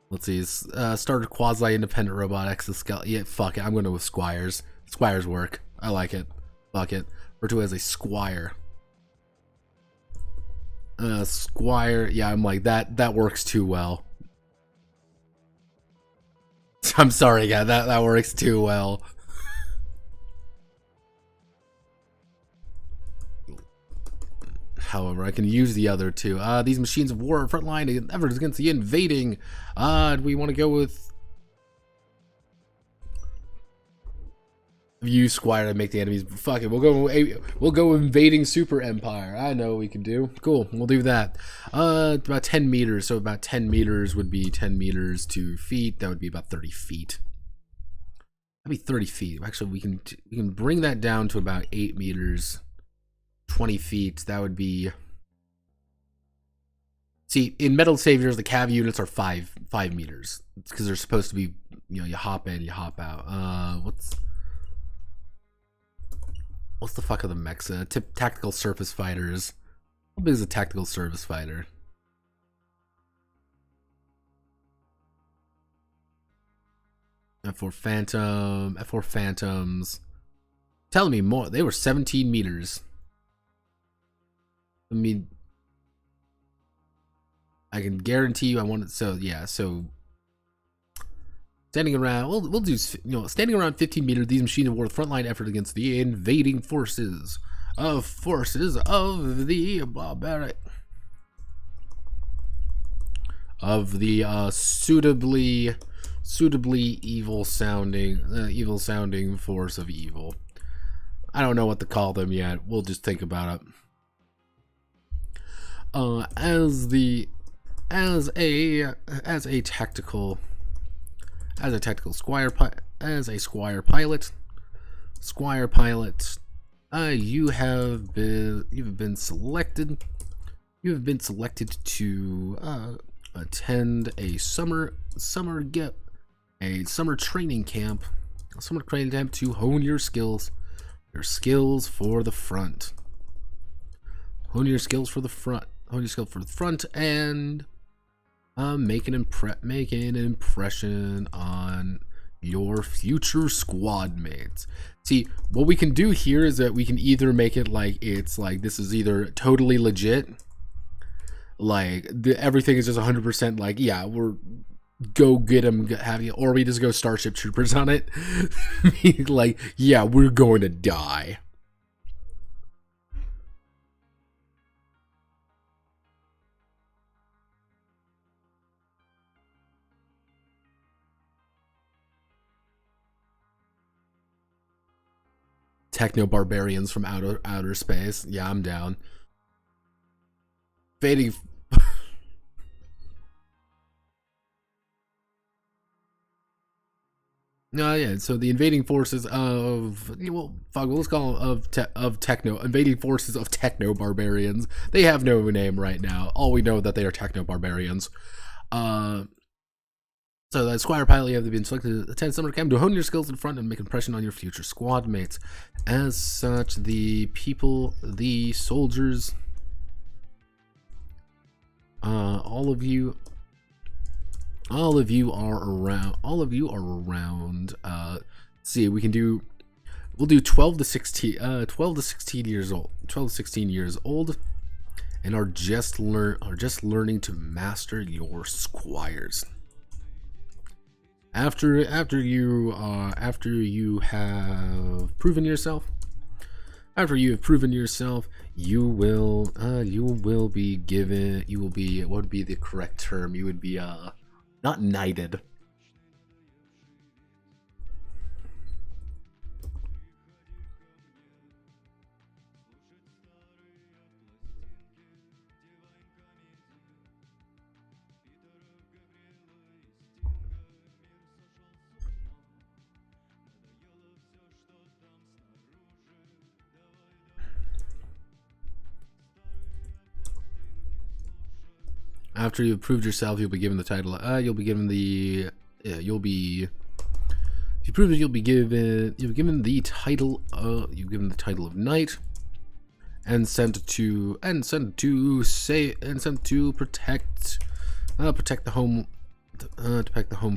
Let's see, started quasi-independent robot exoskeleton. Yeah, fuck it, I'm going to go with Squires. Squires work. I like it. Fuck it. Refer to as a Squire. Squire. Yeah, I'm like, that works too well. I'm sorry, yeah, that works too well. However, I can use the other two. These machines of war are frontline efforts against the invading. Do we want to go with use Squire to make the enemies? Fuck it, we'll go invading super empire. I know what we can do. Cool, we'll do that. About 10 meters. So about 10 meters would be 10 meters to feet. That would be about 30 feet. That'd be 30 feet. Actually, we can bring that down to about 8 meters. 20 feet. That would be. See, in Metal Saviors, the cav units are 5 meters because they're supposed to be, you know, you hop in, you hop out. What's the fuck of the mechs? Tactical surface fighters. How big is a tactical surface fighter? F4 Phantom. F4 Phantoms. Telling me more. They were 17 meters. I mean, I can guarantee you I want it. So yeah, so standing around, we'll do, standing around 15 meters, these machines were the frontline effort against the invading forces of the barbaric, of the suitably evil sounding force of evil. I don't know what to call them yet. We'll just think about it. As a tactical squire pilot, you have been selected to attend a summer training camp to hone your skills for the front. And make an impression on your future squad mates. See, what we can do here is that we can either make it like it's like this is either totally legit, like everything is just 100% like, yeah, we're go get them, have you, or we just go Starship Troopers on it. Like, yeah, we're going to die. Techno barbarians from outer space. Yeah, I'm down. Fading. No, yeah. So the invading forces of, well, fuck, let's call them of techno, invading forces of techno barbarians. They have no name right now. All we know that they are techno barbarians. So the Squire pilot, you have been selected to attend summer camp to hone your skills in front and make an impression on your future squad mates. As such, the soldiers, all of you are around. See, we'll do 12 to 16 years old, and are just learning to master your squires. After you have proven yourself, you will be given, what would be the correct term? You would be not knighted. After you've proved yourself, you'll be given the title. If you prove it, you'll be given the title of knight, and sent to protect the home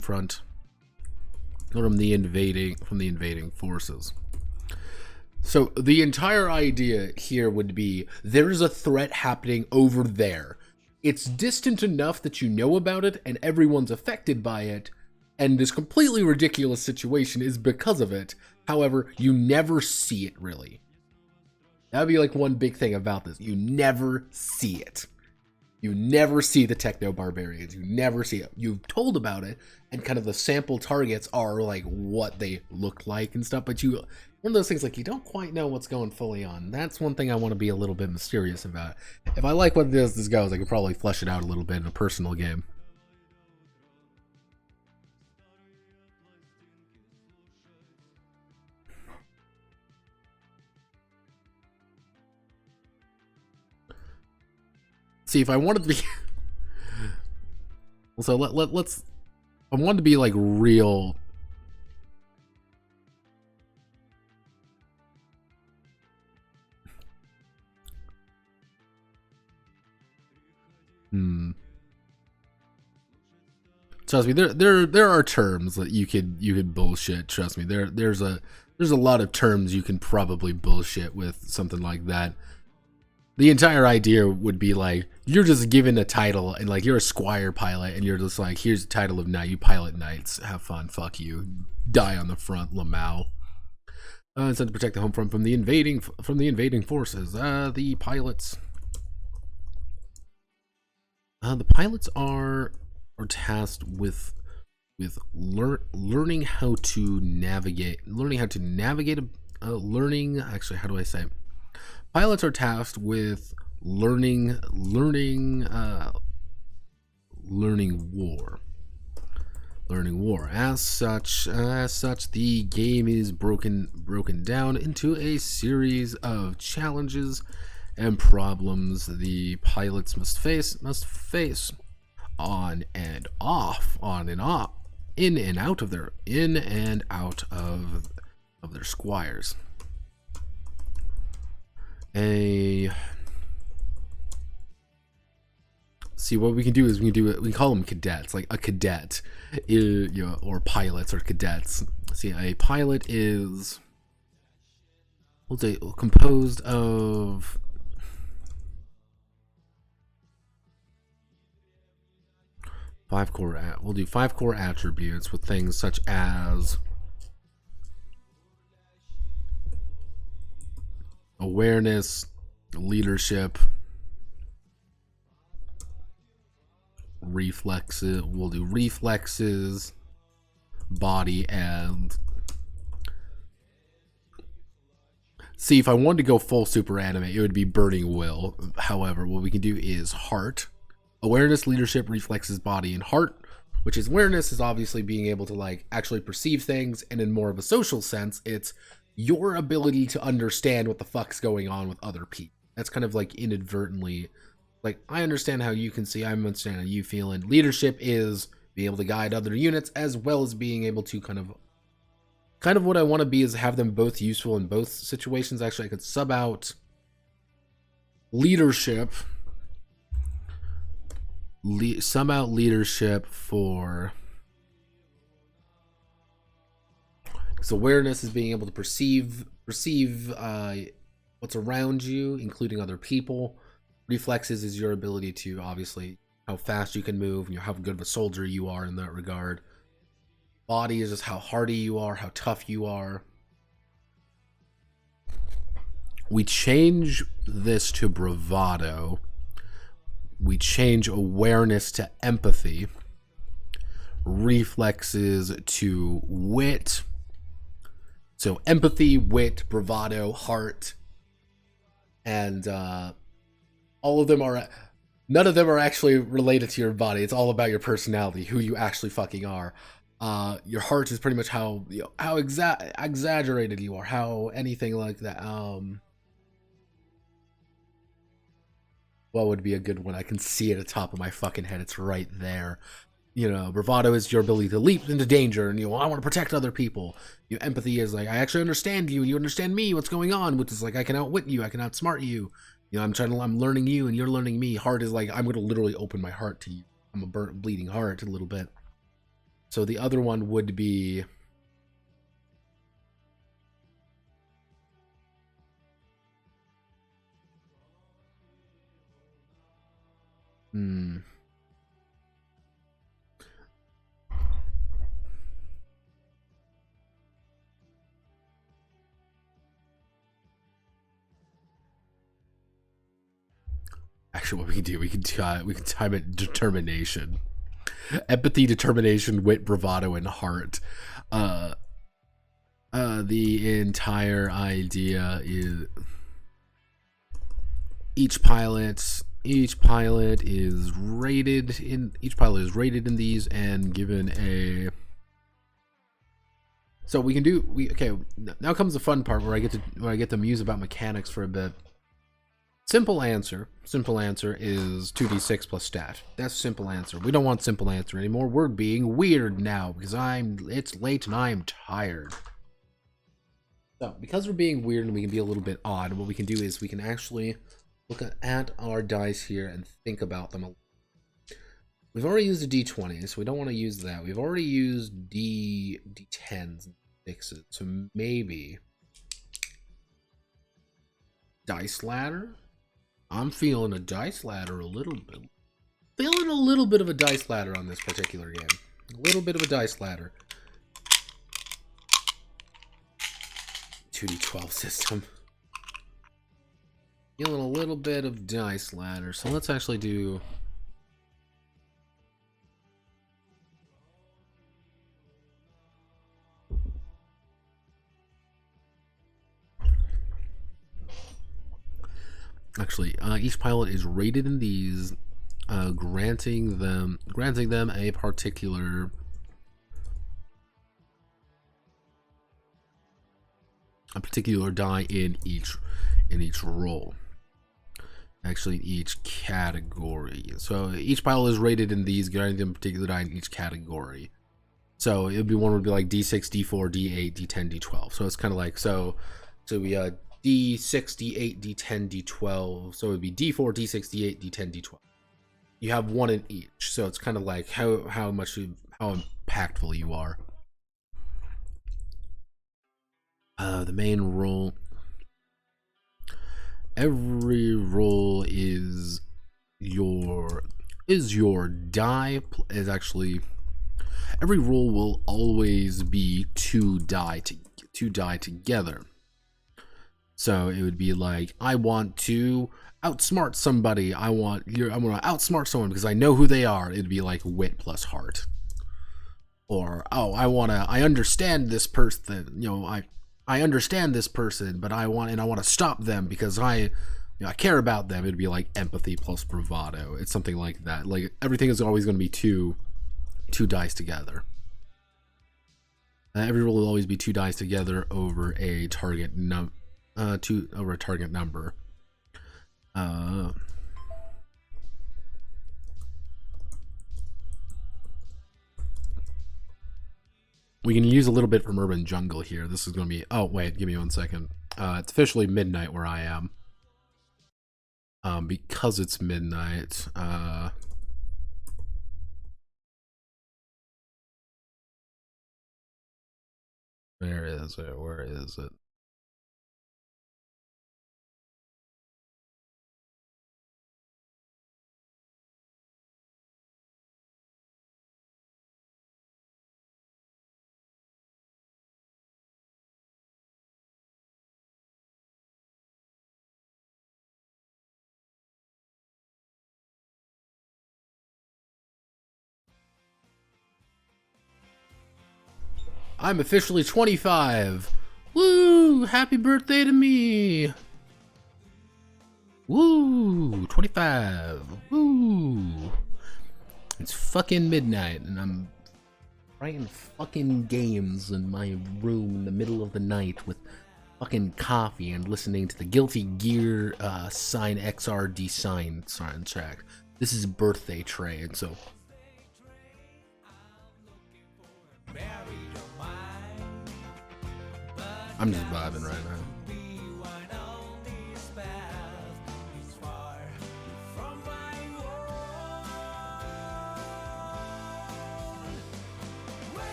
front from the invading forces. So the entire idea here would be there's a threat happening over there. It's distant enough that you know about it and everyone's affected by it, and this completely ridiculous situation is because of it. However, you never see it really. That would be like one big thing about this. You never see it. You never see the techno barbarians. You never see it. You've told about it, and kind of the sample targets are like what they look like and stuff, but one of those things like you don't quite know what's going fully on. That's one thing I want to be a little bit mysterious about. If I like what this goes, I could probably flesh it out a little bit in a personal game. See, if I wanted to be so let's I wanted to be like real. Trust me, there are terms that you could bullshit. Trust me, there's a lot of terms you can probably bullshit with something like that. The entire idea would be like, you're just given a title and like you're a squire pilot and you're just like, here's the title of knight, you pilot knights, have fun, fuck you, die on the front, Lamau. It's sent to protect the home front from the invading forces. The pilots are tasked with learning how to navigate. Actually, how do I say? Pilots are tasked with learning war. As such, the game is broken down into a series of challenges and problems the pilots must face on and off, in and out of their squires. See, what we can do is we can call them cadets, like a cadet, or pilots or cadets. See, a pilot is, we'll say, composed of five core attributes with things such as awareness, leadership, reflexes. We'll do reflexes, body, and see, if I wanted to go full super anime, it would be burning will. However, what we can do is heart, awareness, leadership, reflexes, body, and heart, which is awareness is obviously being able to like actually perceive things, and in more of a social sense, it's your ability to understand what the fuck's going on with other people. That's kind of like inadvertently, like, I understand how you can see, I understand how you feel, and leadership is being able to guide other units, as well as being able to kind of what I want to be is have them both useful in both situations. Actually, I could sub out leadership, for, so awareness is being able to perceive what's around you, including other people. Reflexes is your ability to, obviously, how fast you can move, and how good of a soldier you are in that regard. Body is just how hardy you are, how tough you are. We change this to bravado. We change awareness to empathy. Reflexes to wit. So empathy, wit, bravado, heart, and all of them are, none of them are actually related to your body. It's all about your personality, who you actually fucking are. Your heart is pretty much how, how exaggerated you are, how anything like that. What would be a good one? I can see it at the top of my fucking head. It's right there. Bravado is your ability to leap into danger, and I want to protect other people. Empathy is like, I actually understand you, and you understand me, what's going on, which is like, I can outwit you, I can outsmart you. I'm learning you, and you're learning me. Heart is like, I'm going to literally open my heart to you. I'm a bleeding heart a little bit. So the other one would be, actually, what we can do, we can time it determination. Empathy, determination, wit, bravado, and heart. The entire idea is each pilot is rated in these and given a. So we can do okay. Now comes the fun part where I get to muse about mechanics for a bit. Simple answer is 2d6 plus stat. That's simple answer. We don't want simple answer anymore. We're being weird now because it's late and I'm tired. So because we're being weird and we can be a little bit odd, what we can do is we can actually look at our dice here and think about them. We've already used a d20, so we don't want to use that. We've already used d10s and 6s, so maybe dice ladder. I'm feeling a dice ladder a little bit. Feeling a little bit of a dice ladder on this particular game. A little bit of a dice ladder. 2d12 system. Feeling a little bit of dice ladder. So let's actually do... Actually, each pilot is rated in these, granting them a particular die in each role. Actually, each category. So each pilot is rated in these, granting them a particular die in each category. So it would be one would be like D6, D4, D8, D10, D12. So it's kind of like so we D6, D8, D10, D12. So it would be D4, D6, D8, D10, D12. You have one in each. So it's kind of like how impactful you are. The main role. Every role is your die is actually. Every role will always be two die together. So it would be like, I want to outsmart somebody. I'm gonna outsmart someone because I know who they are. It'd be like wit plus heart. Or, oh, I understand this person. You know, I understand this person, but I want to stop them because I care about them. It'd be like empathy plus bravado. It's something like that. Like everything is always going to be two dice together. Every roll will always be two dice together over a target number. We can use a little bit from Urban Jungle here. This is going to be... Oh, wait. Give me 1 second. It's officially midnight where I am. Because it's midnight. Where is it? Where is it? I'm officially 25. Woo! Happy birthday to me. Woo! 25. Woo! It's fucking midnight and I'm playing fucking games in my room in the middle of the night with fucking coffee and listening to the Guilty Gear Sign XRD Sign soundtrack. This is birthday trade, so... I'm just vibing right now.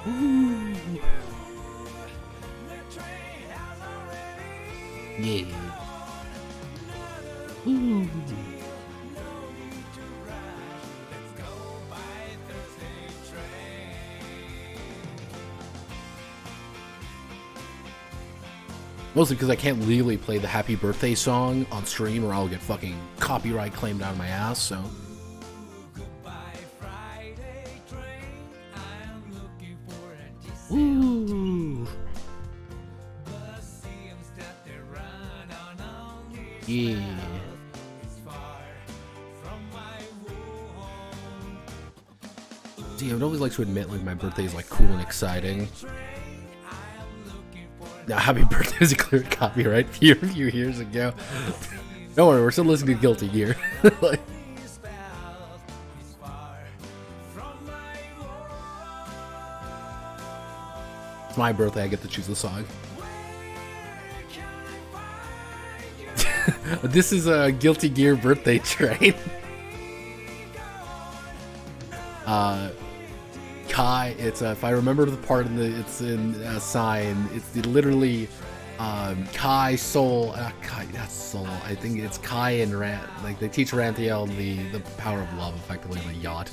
Ooh. Yeah. Ooh. Mostly because I can't legally play the happy birthday song on stream or I'll get fucking copyright claimed out of my ass, so. Ooh. Yeah. See, I would always like to admit like my birthday is like cool and exciting. Now, happy birthday is a clear copyright a few years ago. Don't worry, we're still listening to Guilty Gear. Like, it's my birthday, I get to choose the song. This is a Guilty Gear birthday train. Kai, it's if I remember the part in the, it's in a sign. It's literally Kai, Soul, Kai, that's Soul. I think it's Kai and like they teach Ranthiel the power of love, effectively, on a yacht.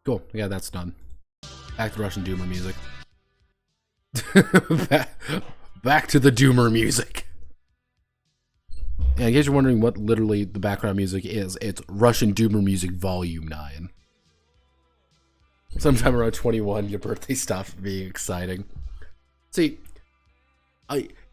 Cool, yeah, that's done. Back to Russian Doomer music. back to the Doomer music. And in case you're wondering what literally the background music is, it's Russian Doomer Music Volume 9. Sometime around 21, your birthday stopped being exciting. See,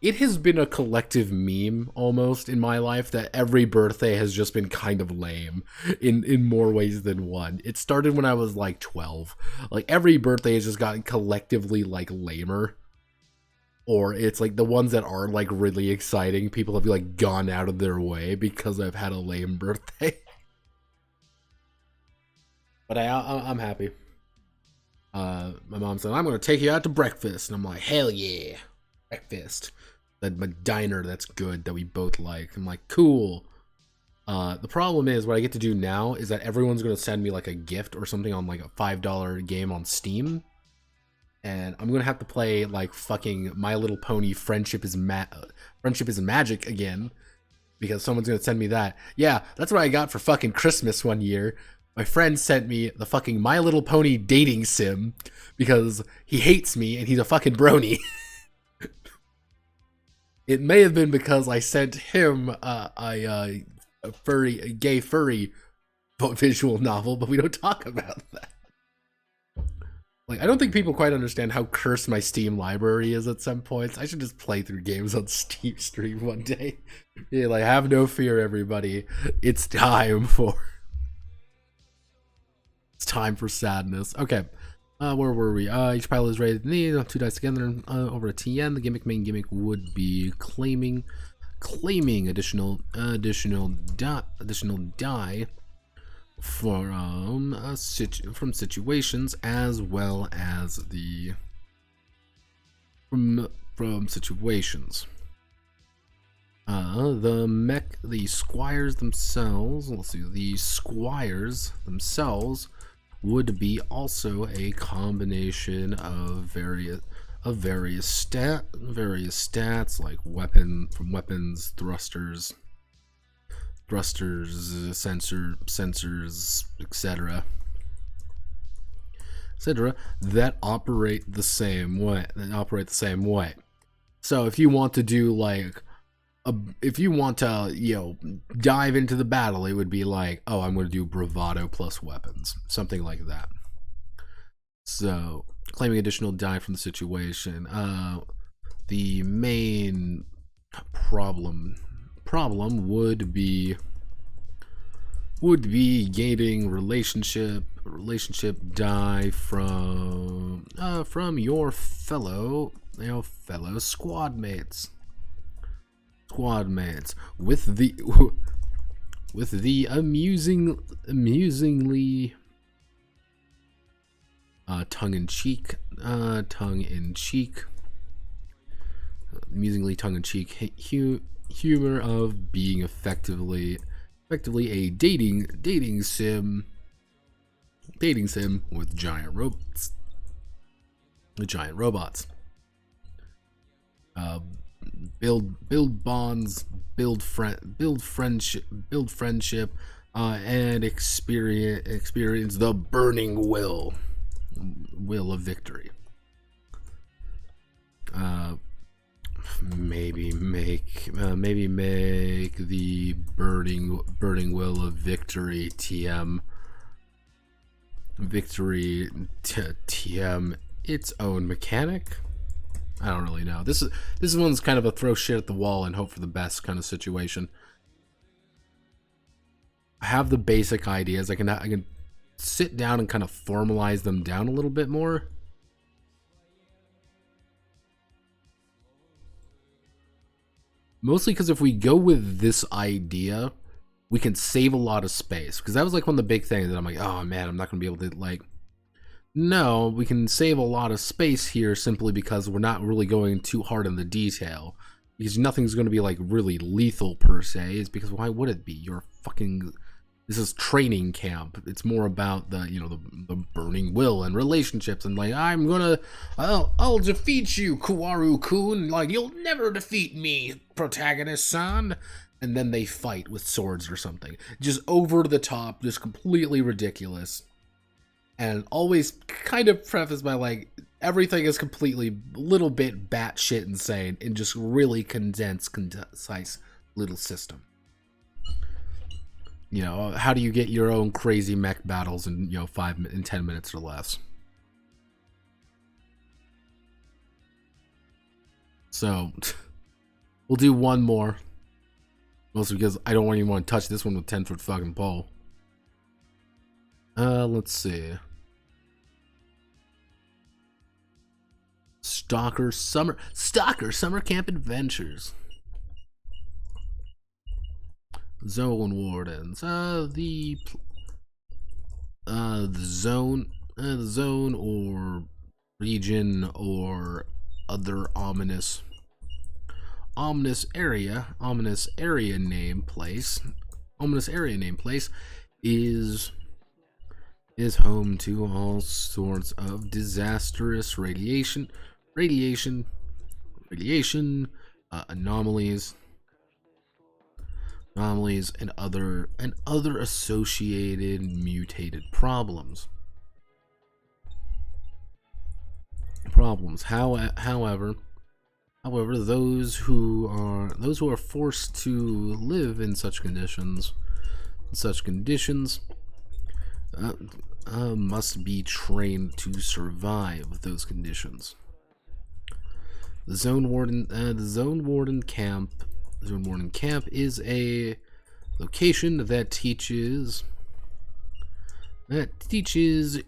it has been a collective meme almost in my life that every birthday has just been kind of lame in more ways than one. It started when I was like 12. Like every birthday has just gotten collectively like lamer. Or it's like the ones that are like really exciting, people have like gone out of their way because I've had a lame birthday. But I'm happy. My mom said, I'm going to take you out to breakfast. And I'm like, hell yeah. Breakfast. That diner that's good that we both like. I'm like, cool. The problem is what I get to do now is that everyone's going to send me like a gift or something on like a $5 game on Steam. And I'm going to have to play like fucking My Little Pony Friendship is Magic again. Because someone's going to send me that. Yeah, that's what I got for fucking Christmas one year. My friend sent me the fucking My Little Pony dating sim because he hates me and he's a fucking brony. It may have been because I sent him a gay furry visual novel, but we don't talk about that. Like, I don't think people quite understand how cursed my Steam library is at some points. I should just play through games on Steam stream one day. Yeah, like, have no fear, everybody. It's time for sadness. Okay. Where were we? Each pile is rated in E, 2 dice together over a TN. The main gimmick would be claiming additional die from situations as well as from situations. The squires themselves. Let's see. The squires themselves would be also a combination of various stats like weapons, thrusters, sensors, etc. that operate the same way. So if you want to do like if you want to, dive into the battle, it would be like, oh, I'm going to do bravado plus weapons, something like that. So, claiming additional die from the situation. The main problem would be gaining relationship die from your fellow squad mates with the amusingly tongue-in-cheek humor of being effectively a dating sim with giant robots. Build bonds, build friendship, and experience the burning will of victory. Maybe make the burning will of victory TM its own mechanic. I don't really know. This one's kind of a throw shit at the wall and hope for the best kind of situation. I have the basic ideas. I can sit down and kind of formalize them down a little bit more. Mostly because if we go with this idea, we can save a lot of space. Because that was like one of the big things that I'm like, oh man, I'm not going to be able to, like... No, we can save a lot of space here simply because we're not really going too hard on the detail. Because nothing's going to be like really lethal per se. It's because why would it be? You're fucking... This is training camp. It's more about the, you know, the burning will and relationships and like, I'll defeat you, Kuwaru-kun. Like, you'll never defeat me, protagonist son. And then they fight with swords or something. Just over the top, just completely ridiculous. And always kind of prefaced by like, everything is completely a little bit batshit insane in just really condensed, concise little system. You know, how do you get your own crazy mech battles in, you know, 10 minutes or less? So, we'll do one more. Mostly because I don't even want to touch this one with 10-foot fucking pole. Let's see. Stalker Summer Camp Adventures. Zone Wardens. The zone or region or other ominous area name place is home to all sorts of disastrous radiation, anomalies and other associated mutated problems. However, those who are forced to live in such conditions must be trained to survive those conditions. The Zone Warden Camp is a location that teaches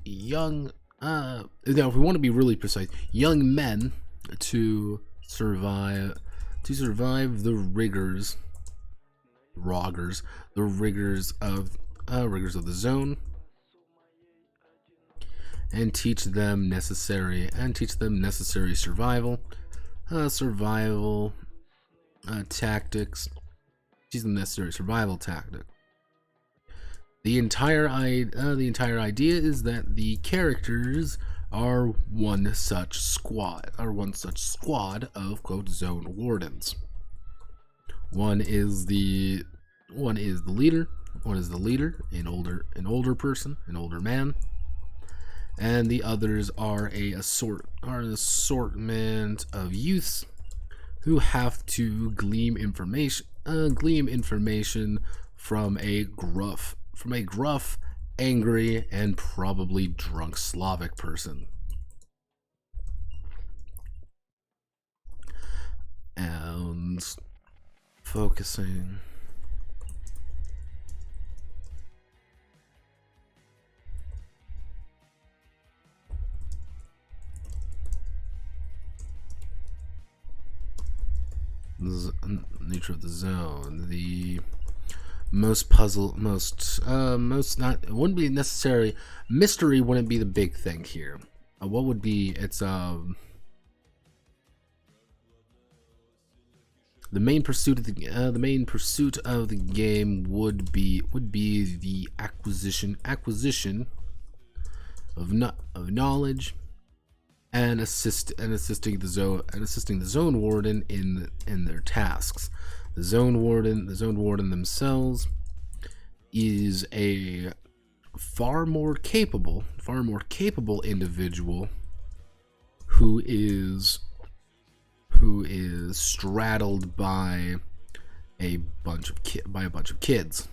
young, now if we want to be really precise, young men to survive the rigors of the zone, and teach them necessary survival tactics. Teach them necessary survival tactic. The entire idea is that the characters are one such squad of quote zone wardens. One is the leader, an older man, and the others are an assortment of youths who have to glean information from a gruff, angry, and probably drunk Slavic person. And focusing. Nature of the zone. The most not, it wouldn't be necessary. Mystery wouldn't be the big thing here. What would be the main pursuit of the game would be the acquisition of knowledge and assisting the zone warden in their tasks. The zone warden themselves is a far more capable individual who is straddled by a bunch of kids.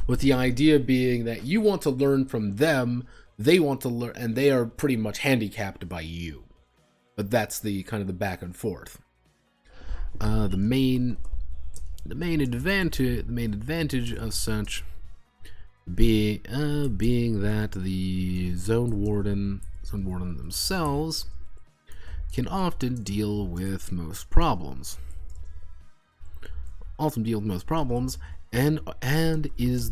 With the idea being that you want to learn from them They want to learn, and they are pretty much handicapped by you. But that's the kind of the back and forth. The main advantage of such being that the zone warden themselves can often deal with most problems. And is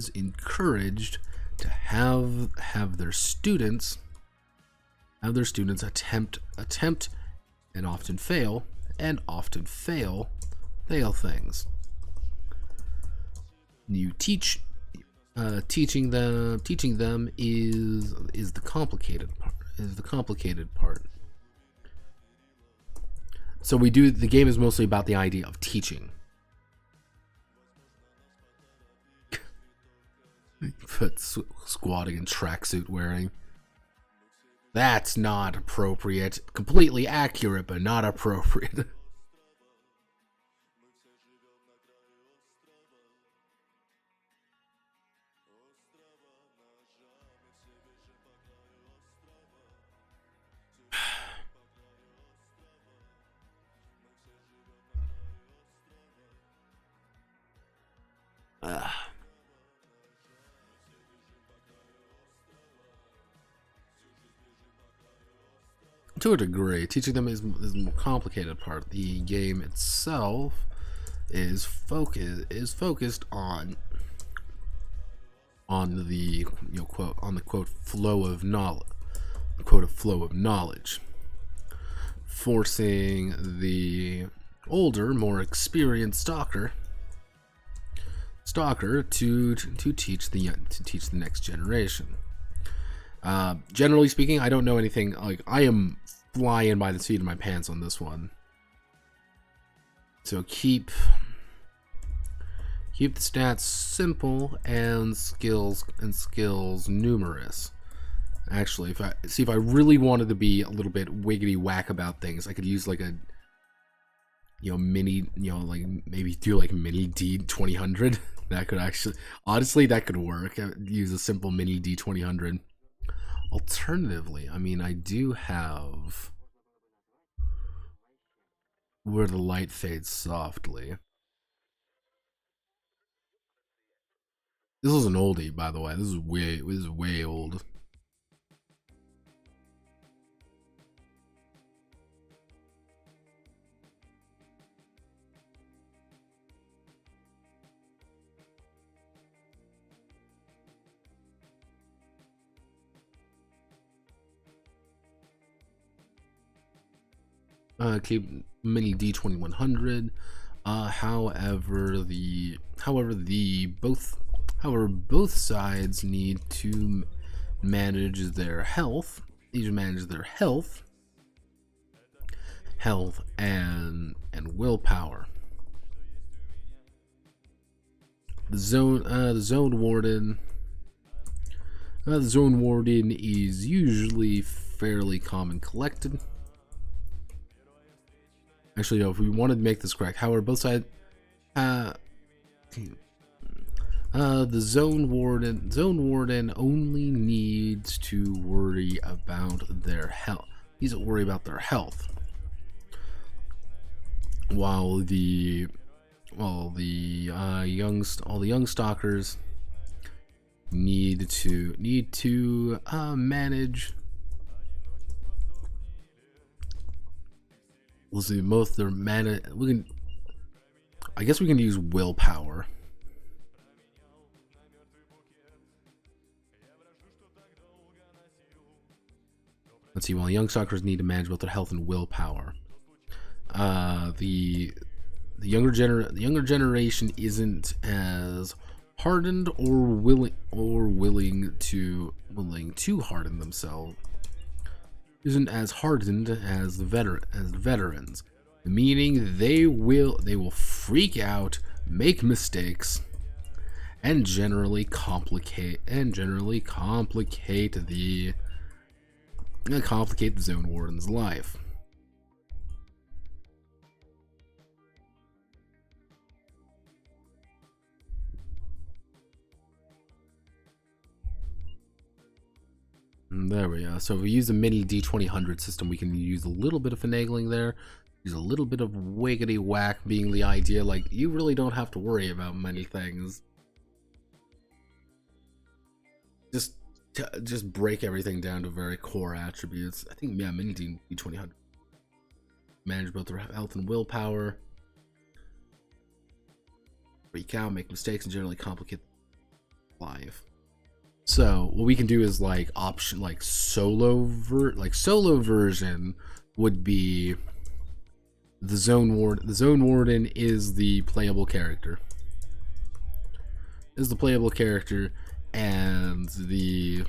encouraged to have their students attempt and often fail things. You teaching them is the complicated part. So the game is mostly about the idea of teaching. But squatting and tracksuit wearing. That's not appropriate. Completely accurate, but not appropriate. To a degree, teaching them is the more complicated part. The game itself is focused on the quote flow of knowledge, forcing the older, more experienced stalker to teach the next generation. Generally speaking, I don't know anything. Like, I am flying by the seat of my pants on this one. So keep the stats simple and skills numerous. Actually, if I really wanted to be a little bit wiggity whack about things, I could use like a mini, like maybe do like mini D2000. That could actually, honestly, that could work. Use a simple mini D2000. Alternatively, I mean, I do have Where the Light Fades Softly. This is an oldie, by the way. This is way old. Keep mini D2100. However, both sides need to manage their health. Health and willpower. The zone warden is usually fairly calm and collected. Actually, no, if we wanted to make this correct, however, both sides, the zone warden only needs to worry about their health. Needs to worry about their health, while all the young stalkers need to manage. We'll see both their mana. I guess we can use willpower. Let's see. While young stalkers need to manage both their health and willpower. The younger generation isn't as hardened or willing to harden themselves. Isn't as hardened as the veterans, meaning they will freak out, make mistakes, and generally complicate the zone warden's life. There we go. So if we use a mini D2000 system, we can use a little bit of finagling there. Use a little bit of wiggity whack being the idea. Like, you really don't have to worry about many things. Just break everything down to very core attributes. I think, yeah, mini D2000. Manage both their health and willpower. Freak out, make mistakes, and generally complicate life. So what we can do is like option, like solo version would be the zone warden. The zone warden is the playable character. And the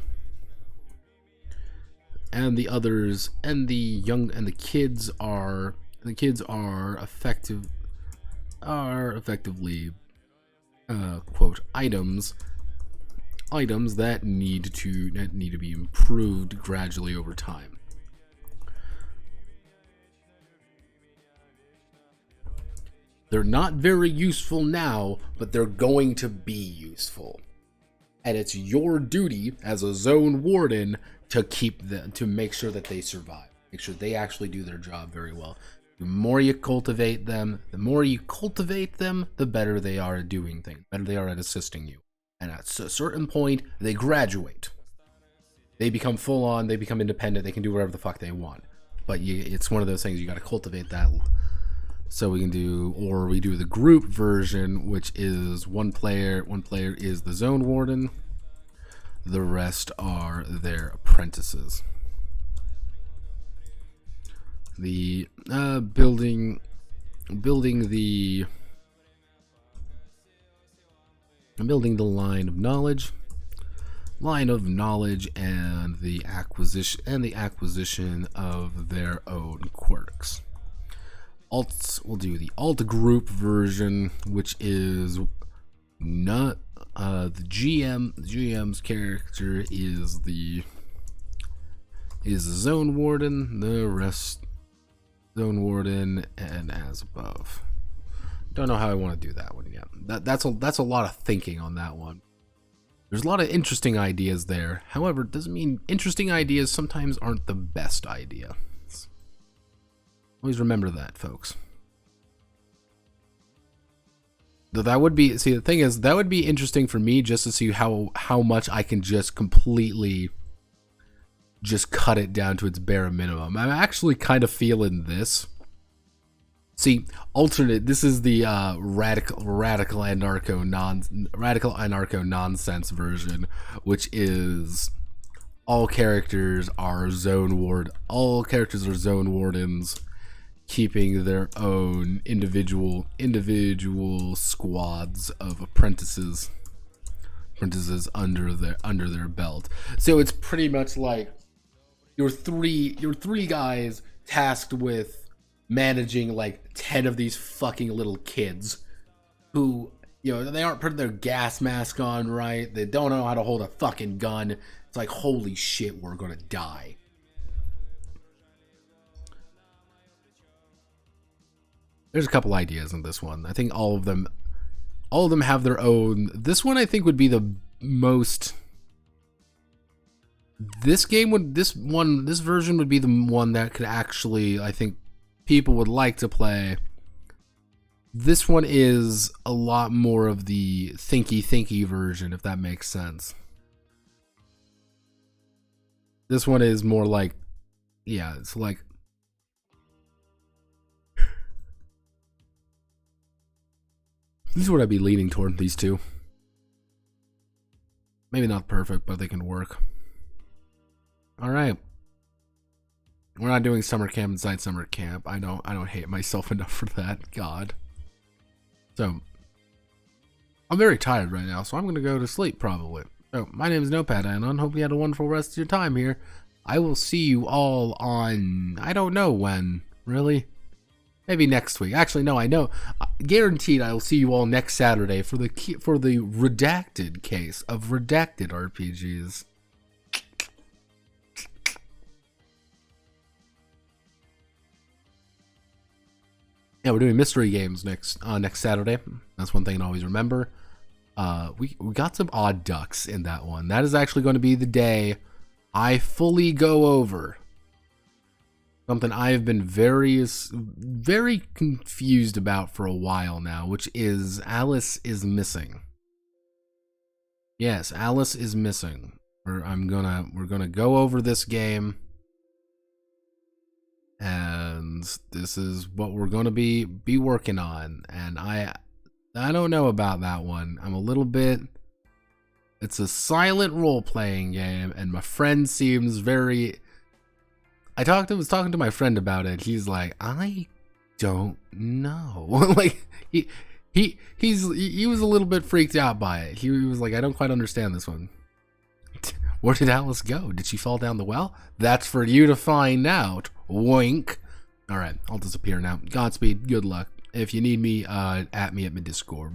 others and the kids are effectively quote items that need to be improved gradually over time. They're not very useful now, but they're going to be useful. And it's your duty as a zone warden to keep them, to make sure that they survive. Make sure they actually do their job very well. The more you cultivate them, the better they are at doing things, the better they are at assisting you. And at a certain point, they graduate. They become full on, they become independent, they can do whatever the fuck they want. But it's one of those things, you gotta cultivate that. So we do the group version, which is one player is the zone warden, the rest are their apprentices. The building the line of knowledge and the acquisition of their own quirks. We'll do the alt group version, which is not the GM's character is the zone warden, the rest zone warden, and as above. Don't know how I want to do that one yet. That's a lot of thinking on that one. There's a lot of interesting ideas there. However, it doesn't mean interesting ideas sometimes aren't the best idea. Always remember that, folks. Though that would be, see, the thing is, that would be interesting for me just to see how much I can just completely just cut it down to its bare minimum. I'm actually kind of feeling this. See, this is the radical anarcho nonsense version, which is all characters are zone wardens, keeping their own individual squads of apprentices under their belt. So it's pretty much like your three guys tasked with managing like 10 of these fucking little kids who, you know, they aren't putting their gas mask on right, they don't know how to hold a fucking gun. It's like, holy shit, we're gonna die. There's a couple ideas in this one. I think all of them have their own. This one I think would be the most. This version would be the one that could actually, I think, people would like to play. This one is a lot more of the thinky version, if that makes sense. This one is more like, yeah, it's like. This is what I'd be leaning toward, these two. Maybe not perfect, but they can work. Alright. We're not doing summer camp inside summer camp. I don't hate myself enough for that. God. So, I'm very tired right now, so I'm gonna go to sleep probably. So, my name is Notepad Anon. Hope you had a wonderful rest of your time here. I will see you all on, I don't know when, really? Maybe next week. Actually, no, I know. Guaranteed I will see you all next Saturday for the redacted case of redacted RPGs. Yeah, we're doing mystery games next Saturday. That's one thing to always remember. We got some odd ducks in that one. That is actually going to be the day I fully go over something I have been very confused about for a while now, which is Alice is missing. Yes, Alice is missing. We're gonna go over this game, and this is what we're gonna be working on. And I don't know about that one. I'm a little bit. It's a silent role-playing game, and my friend seems very. Was talking to my friend about it. He's like, I don't know. Like he was a little bit freaked out by it. He was like, I don't quite understand this one. Where did Alice go? Did she fall down the well? That's for you to find out. Wink. All right, I'll disappear now. Godspeed. Good luck. If you need me, at me at my Discord.